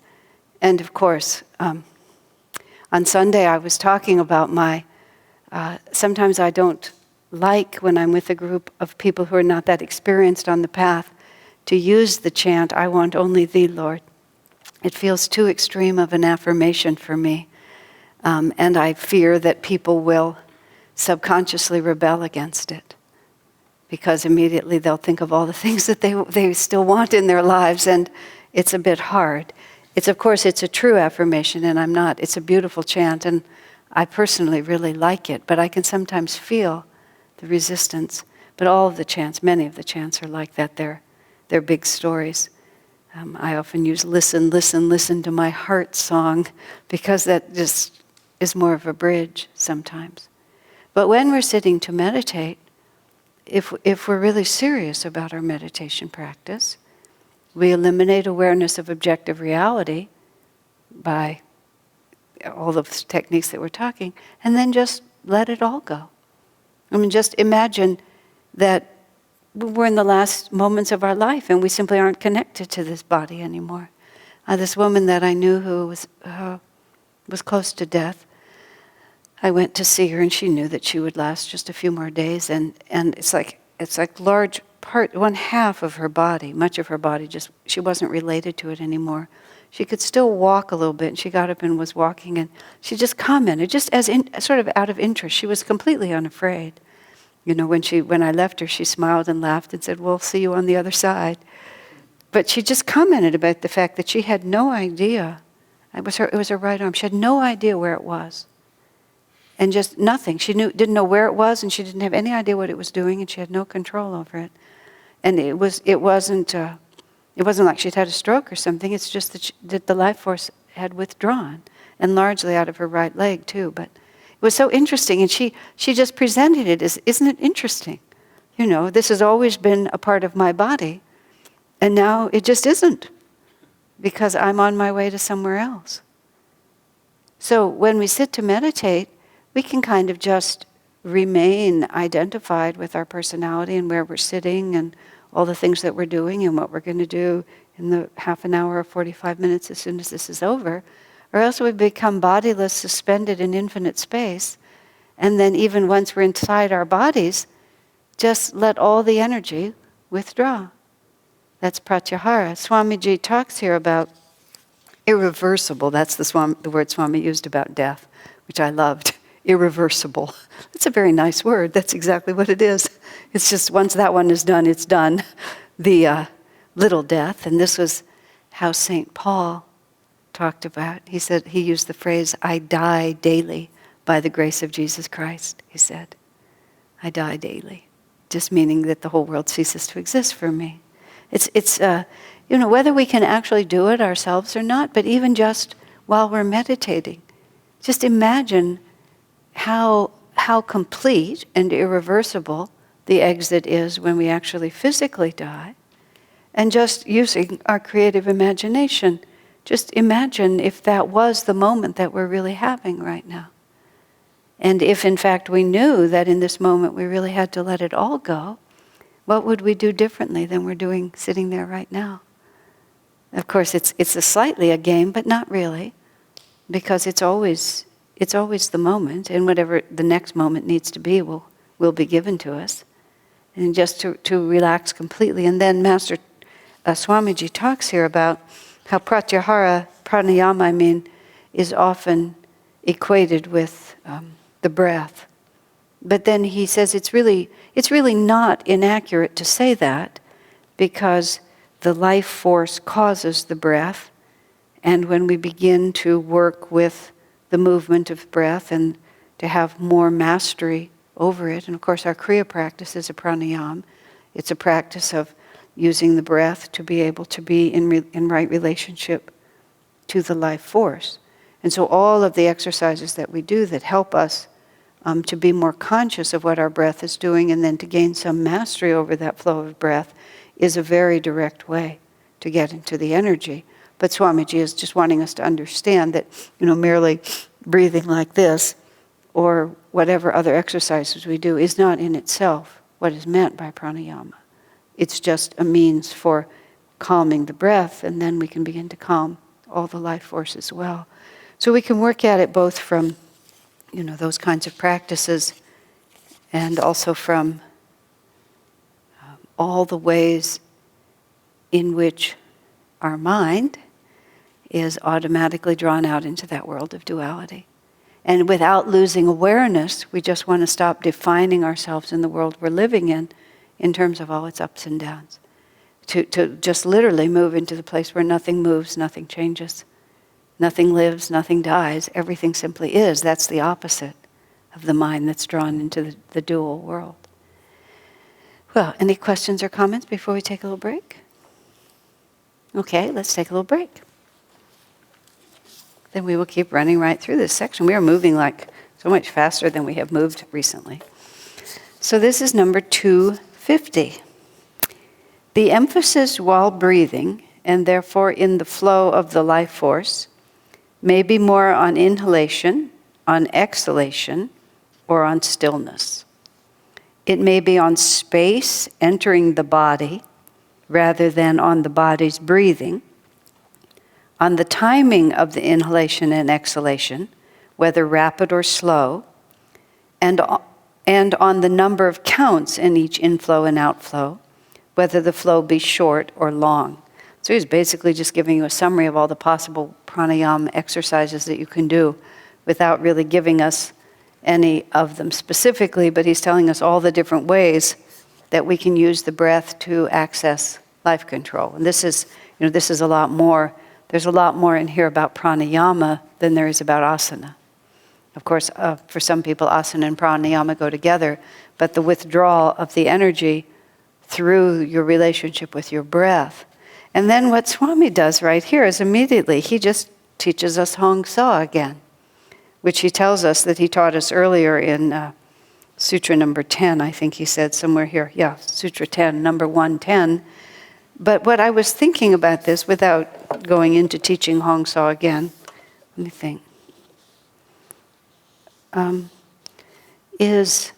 And of course, on Sunday I was talking about sometimes I don't like when I'm with a group of people who are not that experienced on the path to use the chant, I want only thee, Lord. It feels too extreme of an affirmation for me. And I fear that people will subconsciously rebel against it, because immediately they'll think of all the things that they still want in their lives, and it's a bit hard. Of course, it's a true affirmation, and I'm not. It's a beautiful chant, and I personally really like it, but I can sometimes feel the resistance. But all of the chants, many of the chants are like that. They're big stories. I often use listen, listen, listen to my heart song, because that just is more of a bridge sometimes. But when we're sitting to meditate, if we're really serious about our meditation practice, we eliminate awareness of objective reality by all the techniques that we're talking, and then just let it all go. I mean, just imagine that we're in the last moments of our life and we simply aren't connected to this body anymore. This woman that I knew who was close to death, I went to see her and she knew that she would last just a few more days, and it's like large part, one half of her body, much of her body, just she wasn't related to it anymore. She could still walk a little bit, and she got up and was walking, and she just commented, just sort of out of interest. She was completely unafraid. You know, when I left her, she smiled and laughed and said, "We'll see you on the other side." But she just commented about the fact that she had no idea. It was her right arm. She had no idea where it was, and just nothing. She didn't know where it was, and she didn't have any idea what it was doing, and she had no control over it. And it wasn't like she'd had a stroke or something. It's just that the life force had withdrawn, and largely out of her right leg too. But it was so interesting, and she just presented it as, isn't it interesting? You know, this has always been a part of my body, and now it just isn't, because I'm on my way to somewhere else. So when we sit to meditate, we can kind of just remain identified with our personality and where we're sitting and all the things that we're doing and what we're going to do in the half an hour or 45 minutes as soon as this is over. Or else we become bodiless, suspended in infinite space. And then even once we're inside our bodies, just let all the energy withdraw. That's Pratyahara. Swamiji talks here about irreversible. That's the word Swami used about death, which I loved. Irreversible. It's a very nice word. That's exactly what it is. It's just once that one is done, it's done. The little death. And this was how St. Paul talked about. He said, he used the phrase, "I die daily by the grace of Jesus Christ," he said. I die daily. Just meaning that the whole world ceases to exist for me. It's whether we can actually do it ourselves or not, but even just while we're meditating, just imagine how complete and irreversible the exit is when we actually physically die, and just using our creative imagination, just imagine if that was the moment that we're really having right now. And if in fact we knew that in this moment we really had to let it all go, what would we do differently than we're doing sitting there right now? Of course, it's slightly a game, but not really, because it's always the moment, and whatever the next moment needs to be will be given to us. And just to relax completely. And then Master Swamiji talks here about how Pratyahara, pranayama, is often equated with the breath. But then he says it's really not inaccurate to say that, because the life force causes the breath, and when we begin to work with the movement of breath and to have more mastery over it, and of course our Kriya practice is a pranayama. It's a practice of using the breath to be able to be in right relationship to the life force. And so all of the exercises that we do that help us to be more conscious of what our breath is doing, and then to gain some mastery over that flow of breath, is a very direct way to get into the energy. But Swamiji is just wanting us to understand that, merely breathing like this or whatever other exercises we do is not in itself what is meant by pranayama. It's just a means for calming the breath, and then we can begin to calm all the life force as well. So we can work at it both from, those kinds of practices, and also from all the ways in which our mind is automatically drawn out into that world of duality. And without losing awareness, we just want to stop defining ourselves in the world we're living in terms of all its ups and downs. To just literally move into the place where nothing moves, nothing changes, nothing lives, nothing dies, everything simply is. That's the opposite of the mind that's drawn into the dual world. Well, any questions or comments before we take a little break? Okay, let's take a little break. Then we will keep running right through this section. We are moving like so much faster than we have moved recently. So this is number 250. The emphasis while breathing, and therefore in the flow of the life force, may be more on inhalation, on exhalation, or on stillness. It may be on space entering the body rather than on the body's breathing, on the timing of the inhalation and exhalation, whether rapid or slow, and on the number of counts in each inflow and outflow, whether the flow be short or long. So he's basically just giving you a summary of all the possible pranayama exercises that you can do without really giving us any of them specifically, but he's telling us all the different ways that we can use the breath to access life control. And this is a lot more. There's a lot more in here about pranayama than there is about asana. Of course, for some people, asana and pranayama go together, but the withdrawal of the energy through your relationship with your breath. And then what Swami does right here is immediately, he just teaches us Hong Sa again, which he tells us that he taught us earlier in Sutra number 10, I think he said somewhere here. Yeah, Sutra 10, number 110. But what I was thinking about this, without going into teaching Hong Sa again, let me think, is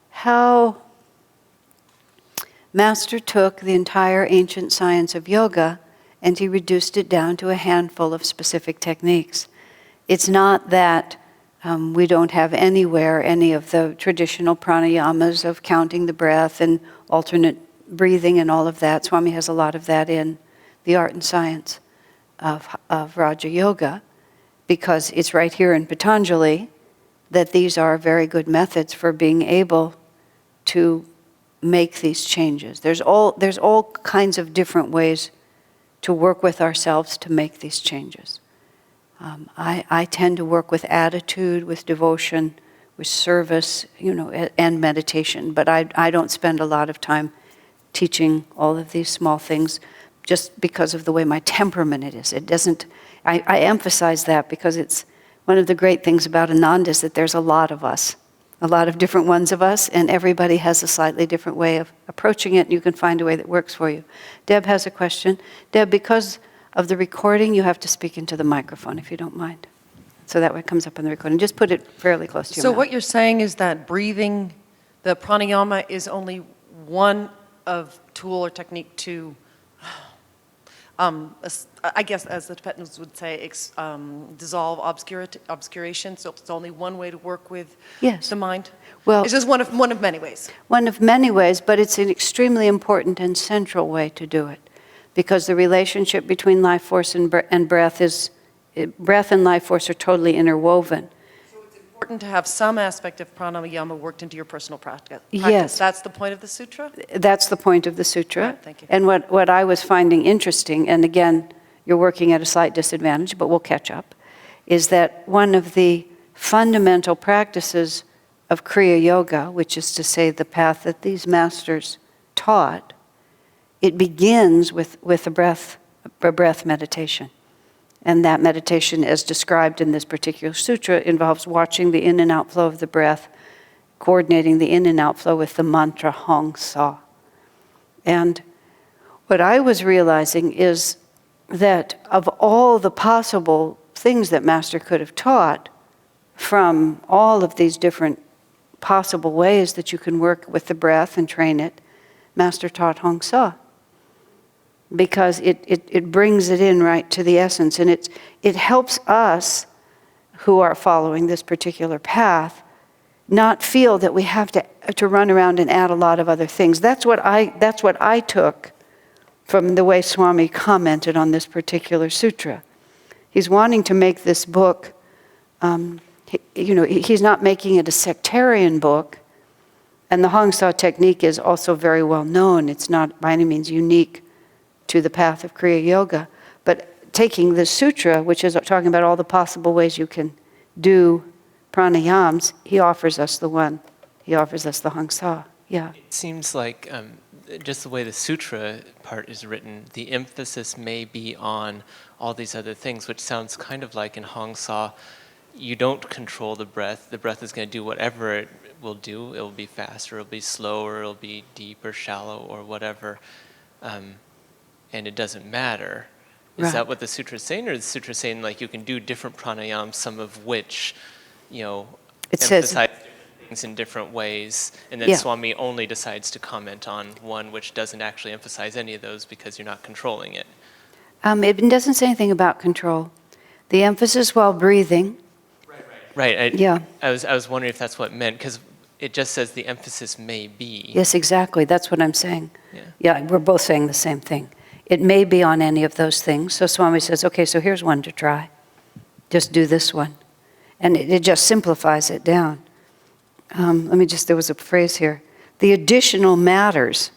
how Master took the entire ancient science of yoga and he reduced it down to a handful of specific techniques. It's not that we don't have anywhere any of the traditional pranayamas of counting the breath and alternate breathing and all of that. Swami has a lot of that in the art and science of Raja Yoga, because it's right here in Patanjali that these are very good methods for being able to make these changes. There's all kinds of different ways to work with ourselves to make these changes. I tend to work with attitude, with devotion, with service, and meditation. But I don't spend a lot of time teaching all of these small things just because of the way my temperament it is. It doesn't. I emphasize that because it's one of the great things about Ananda is that there's a lot of us, a lot of different ones of us, and everybody has a slightly different way of approaching it, and you can find a way that works for you. Deb has a question. Deb, because of the recording, you have to speak into the microphone, if you don't mind. So that way it comes up on the recording. Just put it fairly close to your mouth. So what you're saying is that breathing, the pranayama is only one of tool or technique to, I guess as the Tibetans would say, dissolve obscuration. So it's only one way to work with the mind? Well, it's just one of many ways. One of many ways, but it's an extremely important and central way to do it. Because the relationship between life force and breath breath and life force are totally interwoven. So it's important to have some aspect of pranayama worked into your personal practice. Yes. That's the point of the sutra? That's the point of the sutra. Right, thank you. And what I was finding interesting, and again, you're working at a slight disadvantage, but we'll catch up, is that one of the fundamental practices of Kriya Yoga, which is to say the path that these masters taught, it begins with a breath meditation. And that meditation, as described in this particular sutra, involves watching the in and out flow of the breath, coordinating the in and out flow with the mantra Hong Sa. And what I was realizing is that of all the possible things that Master could have taught, from all of these different possible ways that you can work with the breath and train it, Master taught Hong Sa. Because it brings it in right to the essence. And it helps us who are following this particular path not feel that we have to run around and add a lot of other things. That's what I took from the way Swami commented on this particular sutra. He's wanting to make this book, he's not making it a sectarian book. And the Hong Sa technique is also very well known. It's not by any means unique to the path of Kriya Yoga, but taking the sutra, which is talking about all the possible ways you can do pranayams, he offers us the Hong Sa. Yeah. It seems like just the way the sutra part is written, the emphasis may be on all these other things, which sounds kind of like in Hong Sa, you don't control the breath is going to do whatever it will do. It will be faster, it'll be slower, it'll be deep or shallow or whatever. And it doesn't matter. Is that what the sutra is saying, or is the sutra saying like you can do different pranayams, some of which, it says emphasize different things in different ways, and then Yeah. Swami only decides to comment on one which doesn't actually emphasize any of those because you're not controlling it. It doesn't say anything about control. The emphasis while breathing. Right. Yeah. I was wondering if that's what it meant, because it just says the emphasis may be. Yes, exactly. That's what I'm saying. Yeah. Yeah, we're both saying the same thing. It may be on any of those things. So Swami says, okay, so here's one to try. Just do this one. And it just simplifies it down. There was a phrase here. The additional matters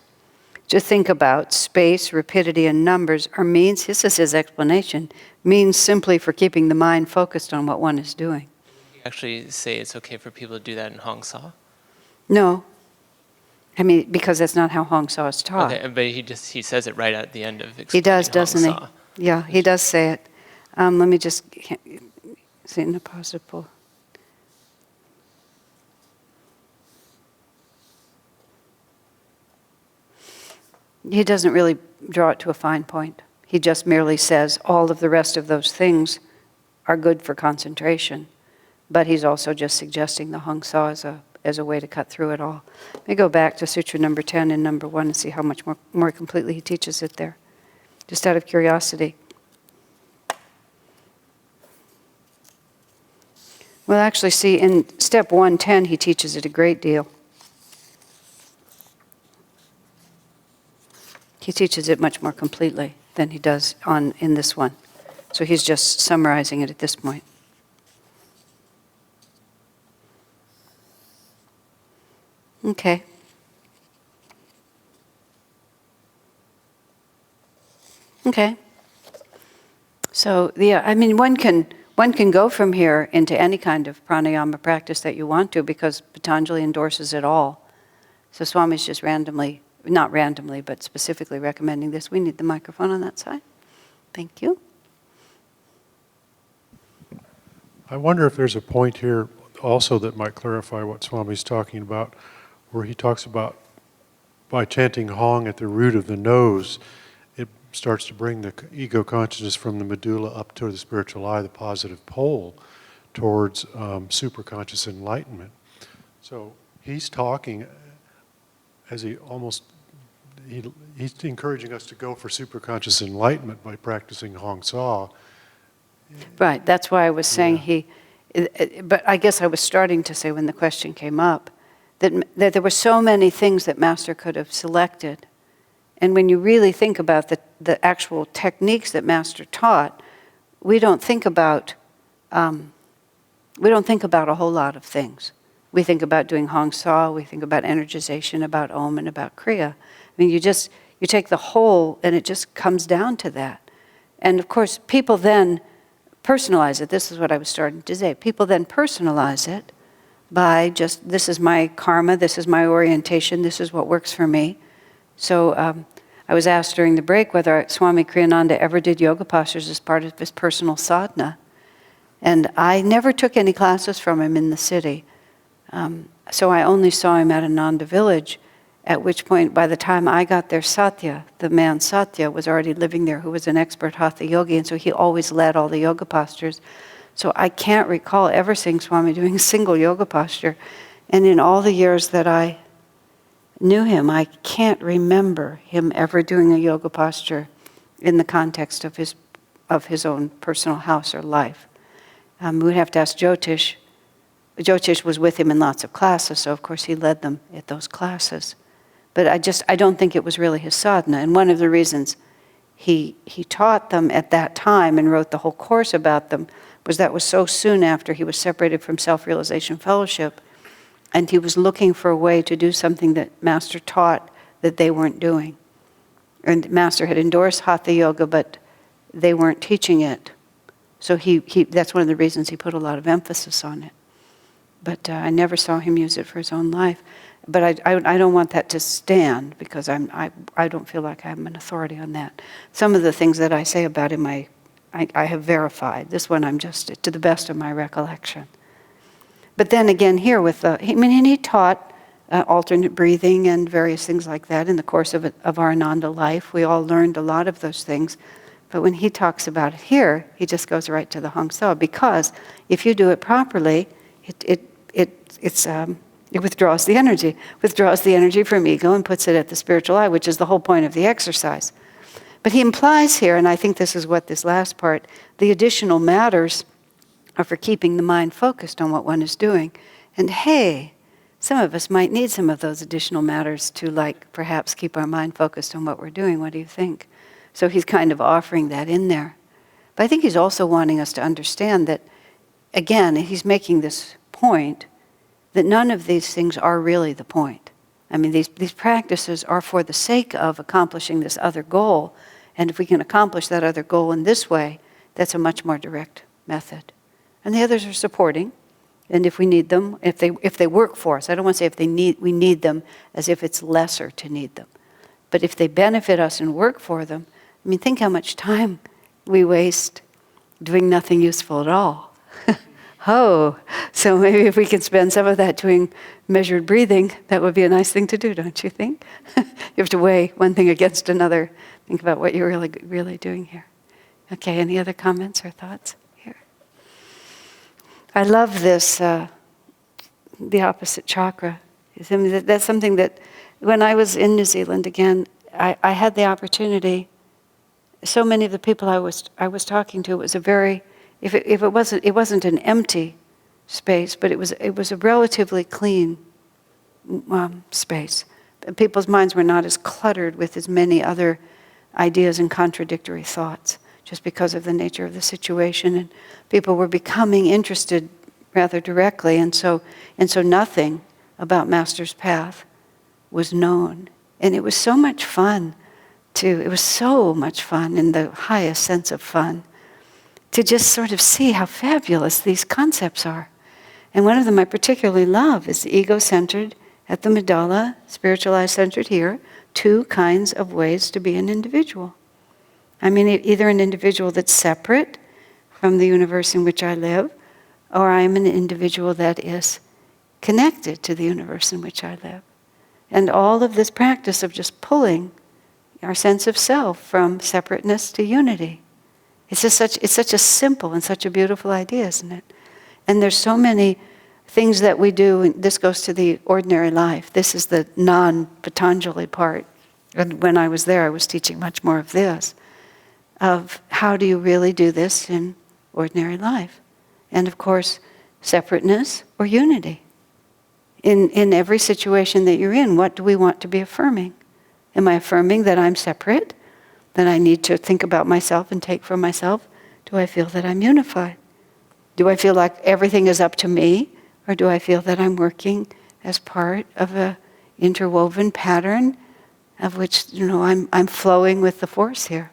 to think about, space, rapidity, and numbers, are means, this is his explanation, means simply for keeping the mind focused on what one is doing. You actually say it's okay for people to do that in Hong Sa? No. Because that's not how Hong Sa is taught. Okay, but he says it right at the end of explaining He does, doesn't he? Hong Sa. Yeah, he does say it. Let me just say it in a positive pull. He doesn't really draw it to a fine point. He just merely says all of the rest of those things are good for concentration. But he's also just suggesting the Hong Sa as a way to cut through it all. Let me go back to Sutra number 10 and number 1 and see how much more completely he teaches it there. Just out of curiosity. Well, actually, see, in step 110, he teaches it a great deal. He teaches it much more completely than he does in this one. So he's just summarizing it at this point. Okay. Okay. So, yeah, one can go from here into any kind of pranayama practice that you want to, because Patanjali endorses it all. So Swami's just not randomly, but specifically recommending this. We need the microphone on that side. Thank you. I wonder if there's a point here also that might clarify what Swami's talking about, where he talks about by chanting Hong at the root of the nose, it starts to bring the ego consciousness from the medulla up to the spiritual eye, the positive pole, towards superconscious enlightenment. So he's talking as he's encouraging us to go for superconscious enlightenment by practicing Hong Sa. Right, that's why I was saying but I guess I was starting to say when the question came up, that there were so many things that Master could have selected. And when you really think about the actual techniques that Master taught, we don't think about a whole lot of things. We think about doing Hong Sa, we think about energization, about Om, and about Kriya. You take the whole, and it just comes down to that. And of course, people then personalize it. This is what I was starting to say. People then personalize it by just, this is my karma, this is my orientation, this is what works for me. So I was asked during the break whether Swami Kriyananda ever did yoga postures as part of his personal sadhana. And I never took any classes from him in the city. So I only saw him at Ananda village, at which point, by the time I got there, Satya, the man Satya, was already living there, who was an expert Hatha yogi, and so he always led all the yoga postures. So I can't recall ever seeing Swami doing a single yoga posture. And in all the years that I knew him, I can't remember him ever doing a yoga posture in the context of his own personal house or life. We'd have to ask Jyotish. Jyotish was with him in lots of classes, so of course he led them at those classes. But I don't think it was really his sadhana. And one of the reasons he taught them at that time and wrote the whole course about them was that was so soon after he was separated from Self-Realization Fellowship, and he was looking for a way to do something that Master taught that they weren't doing. And Master had endorsed Hatha Yoga, but they weren't teaching it. So that's one of the reasons he put a lot of emphasis on it. But I never saw him use it for his own life. But I don't want that to stand, because I don't feel like I'm an authority on that. Some of the things that I say about him, I have verified. This one I'm just to the best of my recollection. But then again here he taught alternate breathing and various things like that in the course of our Ananda life. We all learned a lot of those things. But when he talks about it here, he just goes right to the Hong Sa, because if you do it properly, It withdraws the energy from ego and puts it at the spiritual eye, which is the whole point of the exercise. But he implies here, and I think this is what this last part, the additional matters are for keeping the mind focused on what one is doing. And hey, some of us might need some of those additional matters to, like, perhaps keep our mind focused on what we're doing. What do you think? So he's kind of offering that in there. But I think he's also wanting us to understand that, again, he's making this point that none of these things are really the point. I mean, these practices are for the sake of accomplishing this other goal. And if we can accomplish that other goal in this way, that's a much more direct method. And the others are supporting. And if we need them, if they work for us, I don't want to say we need them as if it's lesser to need them. But if they benefit us and work for them, I mean, think how much time we waste doing nothing useful at all. Oh, so maybe if we could spend some of that doing measured breathing, that would be a nice thing to do, don't you think? You have to weigh one thing against another. Think about what you're really doing here. Okay, any other comments or thoughts here? I love this, the opposite chakra. I mean, that's something that, when I was in New Zealand again, I had the opportunity. So many of the people I was talking to, it was a very, if it wasn't an empty space, but it was a relatively clean space. People's minds were not as cluttered with as many other ideas and contradictory thoughts, just because of the nature of the situation, and people were becoming interested rather directly, and so nothing about Master's path was known, and it was so much fun. It was so much fun, in the highest sense of fun, to just sort of see how fabulous these concepts are. And one of them I particularly love is the ego-centered at the medulla, spiritualized centered here, 2 kinds of ways to be an individual. I mean, either an individual that's separate from the universe in which I live, or I'm an individual that is connected to the universe in which I live. And all of this practice of just pulling our sense of self from separateness to unity. It's such a simple and such a beautiful idea, isn't it? And there's so many things that we do, and this goes to the ordinary life. This is the non-Patanjali part. And when I was there, I was teaching much more of this, of how do you really do this in ordinary life? And of course, separateness or unity. In every situation that you're in, what do we want to be affirming? Am I affirming that I'm separate? That I need to think about myself and take from myself? Do I feel that I'm unified? Do I feel like everything is up to me? Or do I feel that I'm working as part of an interwoven pattern of which, I'm flowing with the force here?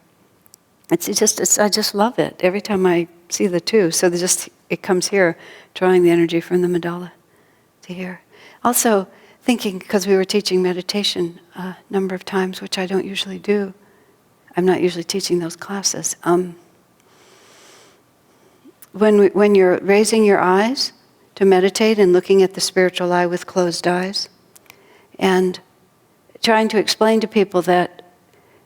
I just love it every time I see the two. So it comes here, drawing the energy from the medulla to here. Also, thinking, because we were teaching meditation a number of times, which I don't usually do. I'm not usually teaching those classes. When you're raising your eyes to meditate and looking at the spiritual eye with closed eyes, and trying to explain to people that,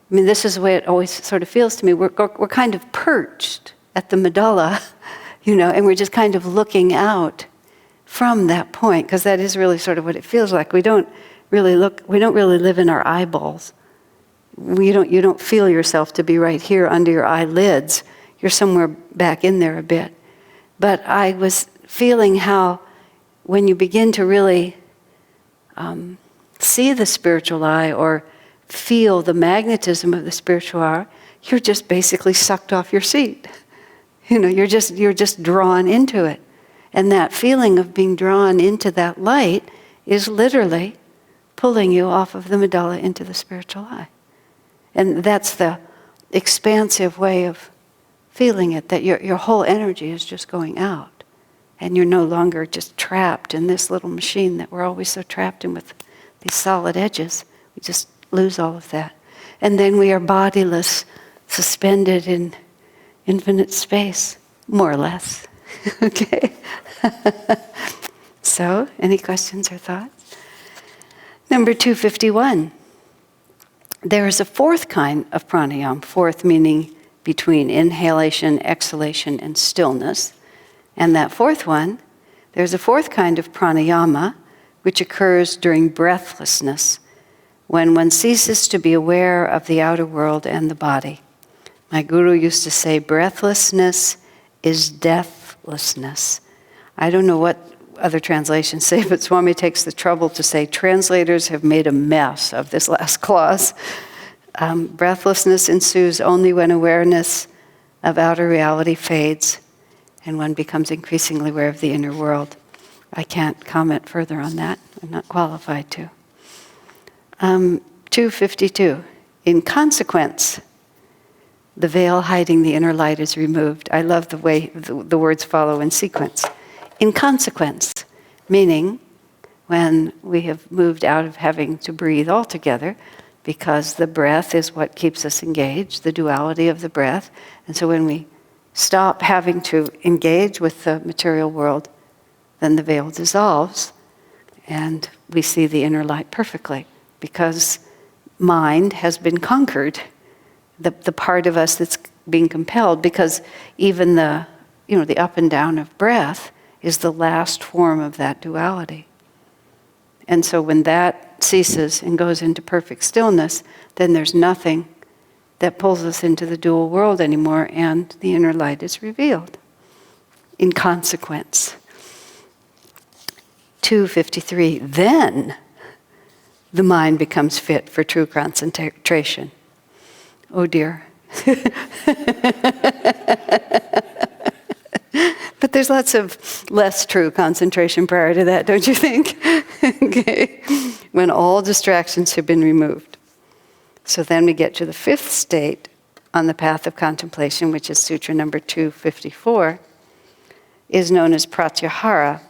this is the way it always sort of feels to me. We're kind of perched at the medulla, and we're just kind of looking out from that point, because that is really sort of what it feels like. We don't really live in our eyeballs. You don't feel yourself to be right here under your eyelids. You're somewhere back in there a bit. But I was feeling how when you begin to really see the spiritual eye or feel the magnetism of the spiritual eye, you're just basically sucked off your seat. You're just drawn into it. And that feeling of being drawn into that light is literally pulling you off of the medulla into the spiritual eye. And that's the expansive way of feeling it, that your whole energy is just going out. And you're no longer just trapped in this little machine that we're always so trapped in with these solid edges. We just lose all of that. And then we are bodiless, suspended in infinite space, more or less. Okay? So, any questions or thoughts? Number 251. There is a 4th kind of pranayama, 4th meaning between inhalation, exhalation, and stillness. And that 4th one, there's a 4th kind of pranayama, which occurs during breathlessness, when one ceases to be aware of the outer world and the body. My guru used to say, breathlessness is deathlessness. I don't know what other translations say, but Swami takes the trouble to say translators have made a mess of this last clause. Breathlessness ensues only when awareness of outer reality fades and one becomes increasingly aware of the inner world. I can't comment further on that. I'm not qualified to. 252. In consequence, the veil hiding the inner light is removed. I love the way the words follow in sequence. In consequence, meaning when we have moved out of having to breathe altogether, because the breath is what keeps us engaged, the duality of the breath. And so when we stop having to engage with the material world, then the veil dissolves and we see the inner light perfectly, because mind has been conquered, the part of us that's being compelled, because even the up and down of breath is the last form of that duality. And so when that ceases and goes into perfect stillness, then there's nothing that pulls us into the dual world anymore, and the inner light is revealed. In consequence. 253. Then the mind becomes fit for true concentration. Oh dear. But there's lots of less true concentration prior to that, don't you think? Okay. When all distractions have been removed. So then we get to the fifth state on the path of contemplation, which is Sutra number 254, is known as Pratyahara,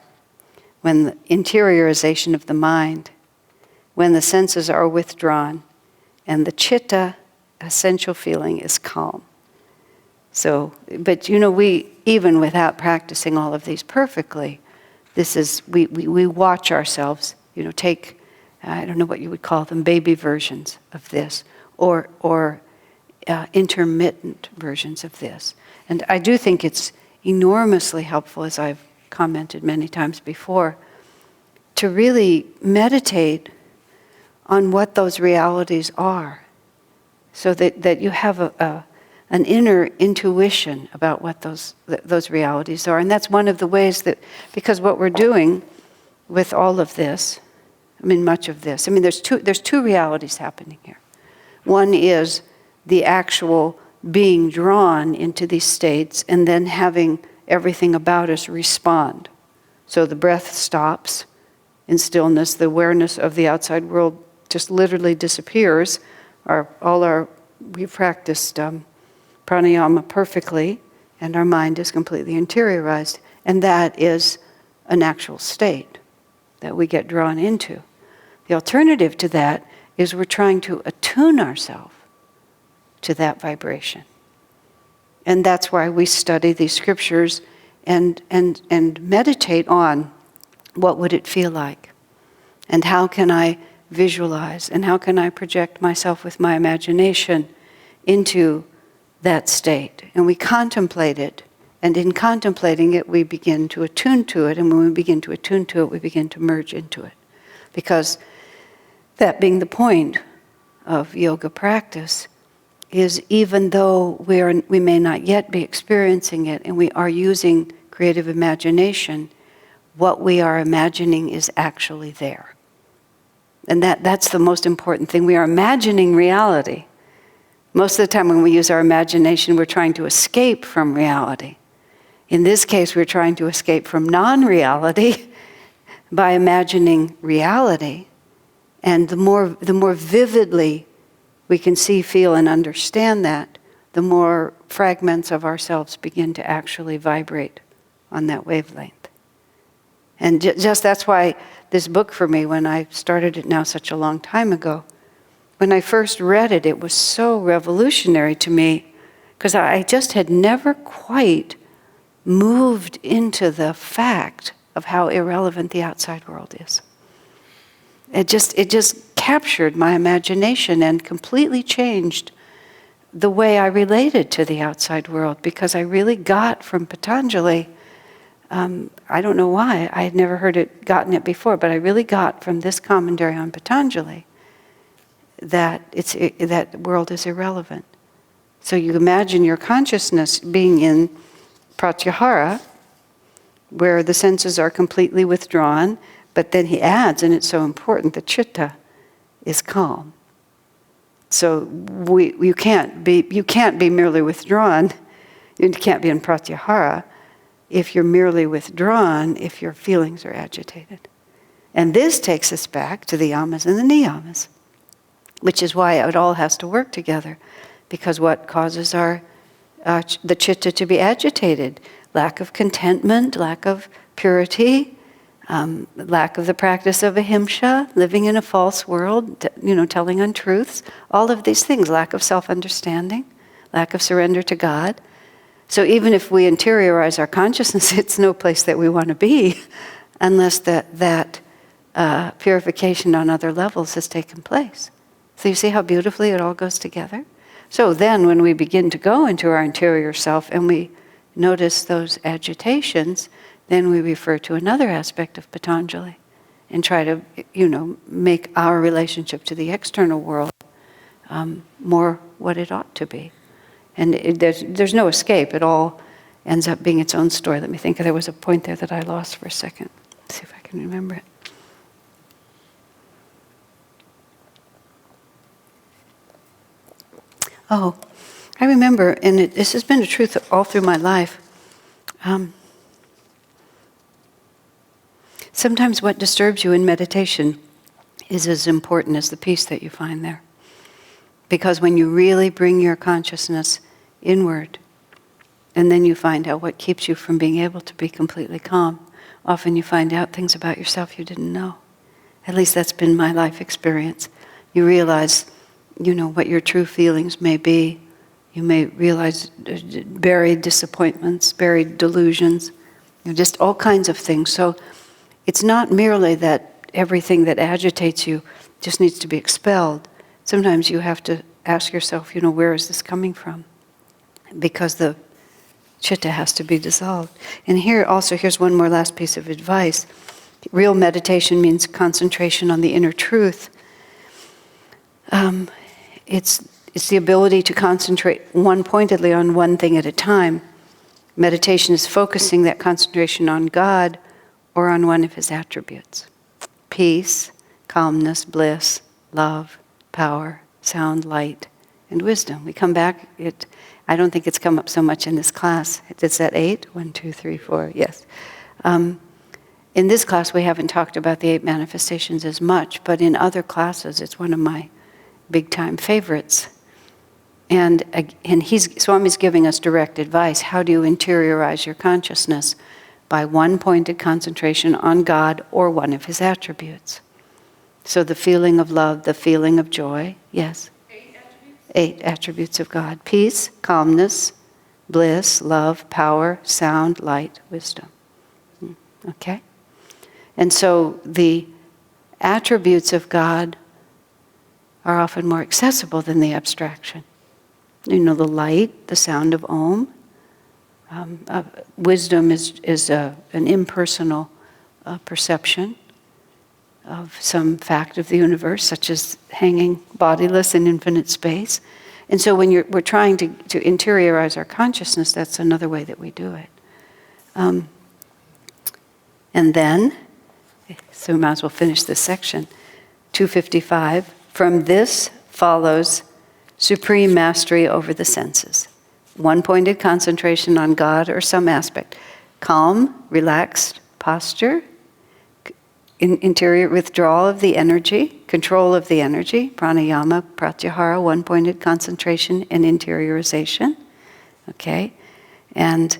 when the interiorization of the mind, when the senses are withdrawn, and the chitta, essential feeling, is calm. So, but we, even without practicing all of these perfectly, this is, we watch ourselves, take, I don't know what you would call them, baby versions of this, or intermittent versions of this. And I do think it's enormously helpful, as I've commented many times before, to really meditate on what those realities are, so that you have an inner intuition about what those realities are. And that's one of the ways that, because what we're doing with all of this, much of this, there's two realities happening here. One is the actual being drawn into these states and then having everything about us respond. So the breath stops in stillness, the awareness of the outside world just literally disappears. We've practiced pranayama perfectly, and our mind is completely interiorized. And that is an actual state that we get drawn into. The alternative to that is we're trying to attune ourselves to that vibration. And that's why we study these scriptures and meditate on what would it feel like, and how can I visualize, and how can I project myself with my imagination into that state. And we contemplate it, and in contemplating it we begin to attune to it, and when we begin to attune to it we begin to merge into it. Because that being the point of yoga practice is, even though we may not yet be experiencing it and we are using creative imagination, what we are imagining is actually there. And that's the most important thing. We are imagining reality. Most of the time when we use our imagination, we're trying to escape from reality. In this case, we're trying to escape from non-reality by imagining reality. And the more vividly we can see, feel, and understand that, the more fragments of ourselves begin to actually vibrate on that wavelength. And just that's why this book for me, when I started it now such a long time ago, when I first read it, it was so revolutionary to me, because I just had never quite moved into the fact of how irrelevant the outside world is. It just captured my imagination and completely changed the way I related to the outside world, because I really got from Patanjali I don't know why, I had never gotten it before, but I really got from this commentary on Patanjali that that world is irrelevant. So you imagine your consciousness being in Pratyahara, where the senses are completely withdrawn, but then he adds, and it's so important, the chitta is calm. So you can't be merely withdrawn. You can't be in Pratyahara if you're merely withdrawn, if your feelings are agitated. And this takes us back to the yamas and the niyamas, which is why it all has to work together. Because what causes the chitta to be agitated? Lack of contentment, lack of purity, lack of the practice of ahimsa, living in a false world, telling untruths, all of these things, lack of self-understanding, lack of surrender to God. So even if we interiorize our consciousness, it's no place that we want to be unless that purification on other levels has taken place. So you see how beautifully it all goes together? So then when we begin to go into our interior self and we notice those agitations, then we refer to another aspect of Patanjali and try to, make our relationship to the external world more what it ought to be. And there's no escape. It all ends up being its own story. Let me think. There was a point there that I lost for a second. Let's see if I can remember it. Oh, I remember, and this has been a truth all through my life. Sometimes what disturbs you in meditation is as important as the peace that you find there. Because when you really bring your consciousness inward, and then you find out what keeps you from being able to be completely calm, often you find out things about yourself you didn't know. At least that's been my life experience. You realize, what your true feelings may be. You may realize buried disappointments, buried delusions, just all kinds of things. So it's not merely that everything that agitates you just needs to be expelled. Sometimes you have to ask yourself, where is this coming from? Because the chitta has to be dissolved. And here's one more last piece of advice. Real meditation means concentration on the inner truth. It's the ability to concentrate one-pointedly on one thing at a time. Meditation is focusing that concentration on God or on one of His attributes. Peace, calmness, bliss, love, power, sound, light, and wisdom. We come back, I don't think it's come up so much in this class. Is that 8? 1, 2, 3, 4, yes. In this class we haven't talked about the 8 manifestations as much, but in other classes it's one of my big-time favorites. And Swami's giving us direct advice. How do you interiorize your consciousness? By one-pointed concentration on God or one of His attributes. So the feeling of love, the feeling of joy, yes? 8 attributes? 8 attributes of God. Peace, calmness, bliss, love, power, sound, light, wisdom. Okay? And so the attributes of God are often more accessible than the abstraction. The light, the sound of Om. Wisdom is an impersonal perception of some fact of the universe, such as hanging bodiless in infinite space. And so when we're trying to interiorize our consciousness, that's another way that we do it. And then, so we might as well finish this section, 255, from this follows supreme mastery over the senses. One-pointed concentration on God or some aspect. Calm, relaxed posture, interior withdrawal of the energy, control of the energy, pranayama, pratyahara, one-pointed concentration and interiorization. Okay? And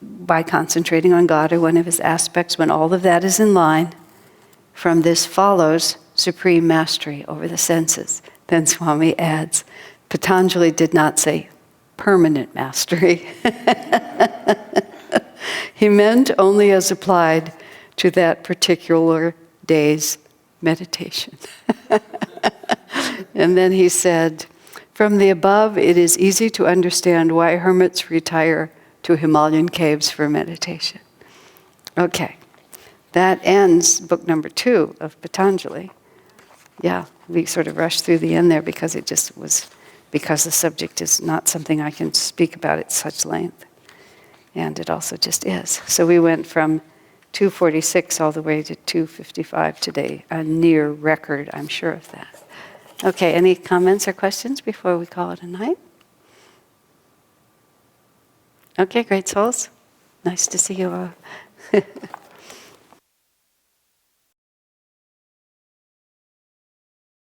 by concentrating on God or one of His aspects, when all of that is in line, from this follows supreme mastery over the senses. Then Swami adds, Patanjali did not say permanent mastery. He meant only as applied to that particular day's meditation. And then he said, from the above, it is easy to understand why hermits retire to Himalayan caves for meditation. Okay. That ends book number 2 of Patanjali. Yeah, we sort of rushed through the end there because it just was, because the subject is not something I can speak about at such length. And it also just is. So we went from 246 all the way to 255 today, a near record, I'm sure of that. Okay, any comments or questions before we call it a night? Okay, great souls. Nice to see you all.